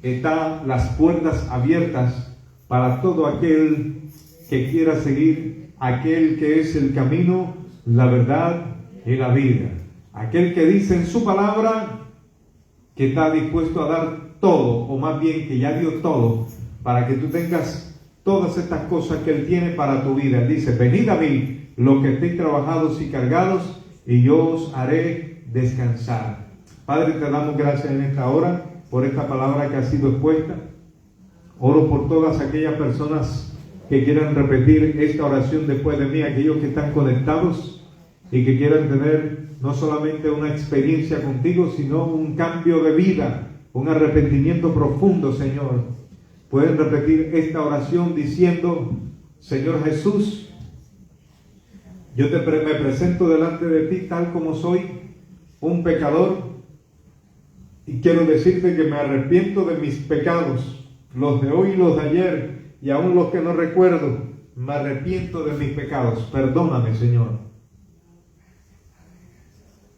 están las puertas abiertas para todo aquel que quiera seguir aquel que es el camino, la verdad y la vida. Aquel que dice en su palabra que está dispuesto a dar todo, o más bien que ya dio todo, para que tú tengas todas estas cosas que Él tiene para tu vida. Él dice, venid a mí, los que estéis trabajados y cargados, y yo os haré descansar. Padre, te damos gracias en esta hora por esta palabra que ha sido expuesta. Oro por todas aquellas personas que quieran repetir esta oración después de mí, aquellos que están conectados y que quieran tener no solamente una experiencia contigo, sino un cambio de vida, un arrepentimiento profundo, Señor. Pueden repetir esta oración diciendo, Señor Jesús, yo me presento delante de ti tal como soy, un pecador, y quiero decirte que me arrepiento de mis pecados, los de hoy y los de ayer, y aún los que no recuerdo. Me arrepiento de mis pecados. Perdóname, Señor.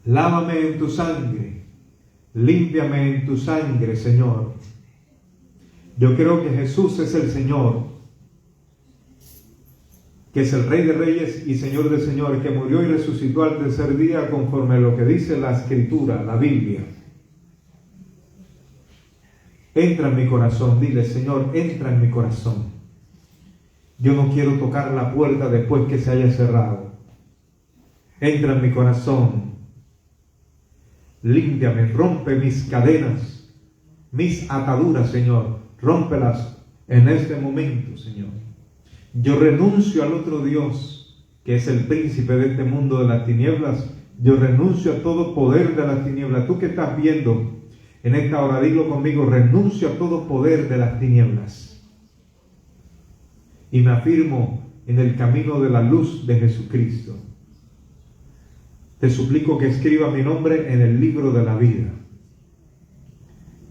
Lávame en tu sangre. Límpiame en tu sangre, Señor. Yo creo que Jesús es el Señor, que es el Rey de Reyes y Señor de Señores, que murió y resucitó al tercer día conforme a lo que dice la Escritura, la Biblia. Entra en mi corazón. Dile, Señor, entra en mi corazón. Yo no quiero tocar la puerta después que se haya cerrado. Entra en mi corazón. Límpiame, rompe mis cadenas, mis ataduras, Señor. Rómpelas en este momento, Señor. Yo renuncio al otro Dios, que es el príncipe de este mundo de las tinieblas. Yo renuncio a todo poder de las tinieblas. Tú que estás viendo en esta hora, dilo conmigo, renuncio a todo poder de las tinieblas. Y me afirmo en el camino de la luz de Jesucristo. Te suplico que escriba mi nombre en el libro de la vida.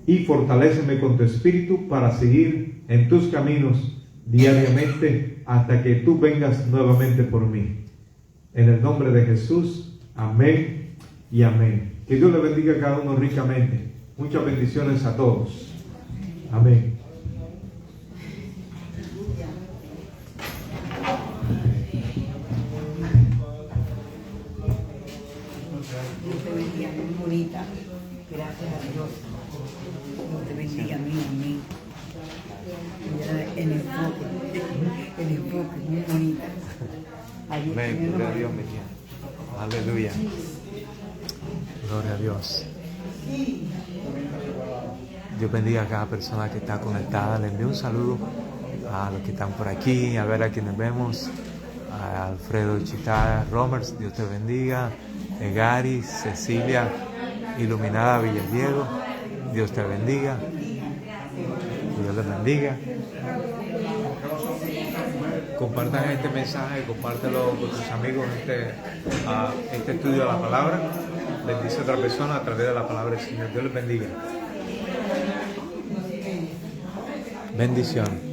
Y fortaléceme con tu espíritu para seguir en tus caminos diariamente hasta que tú vengas nuevamente por mí. En el nombre de Jesús, amén y amén. Que Dios le bendiga a cada uno ricamente. Muchas bendiciones a todos. Amén. Dios te bendiga, muy bonita. Gracias a Dios. Dios te bendiga, amén. El enfoque, muy bonita. Amén, gloria a Dios, mi tía. Aleluya. Gloria a Dios. Dios bendiga a cada persona que está conectada. Le envío un saludo a los que están por aquí, a ver a quienes vemos. A Alfredo Chitá Romers, Dios te bendiga. Gary, Cecilia, Iluminada Villadiego, Dios te bendiga. Dios les bendiga. Compartan este mensaje, compártelo con tus amigos, este estudio de la palabra. Bendice a otra persona a través de la palabra del Señor. Dios les bendiga. Bendición.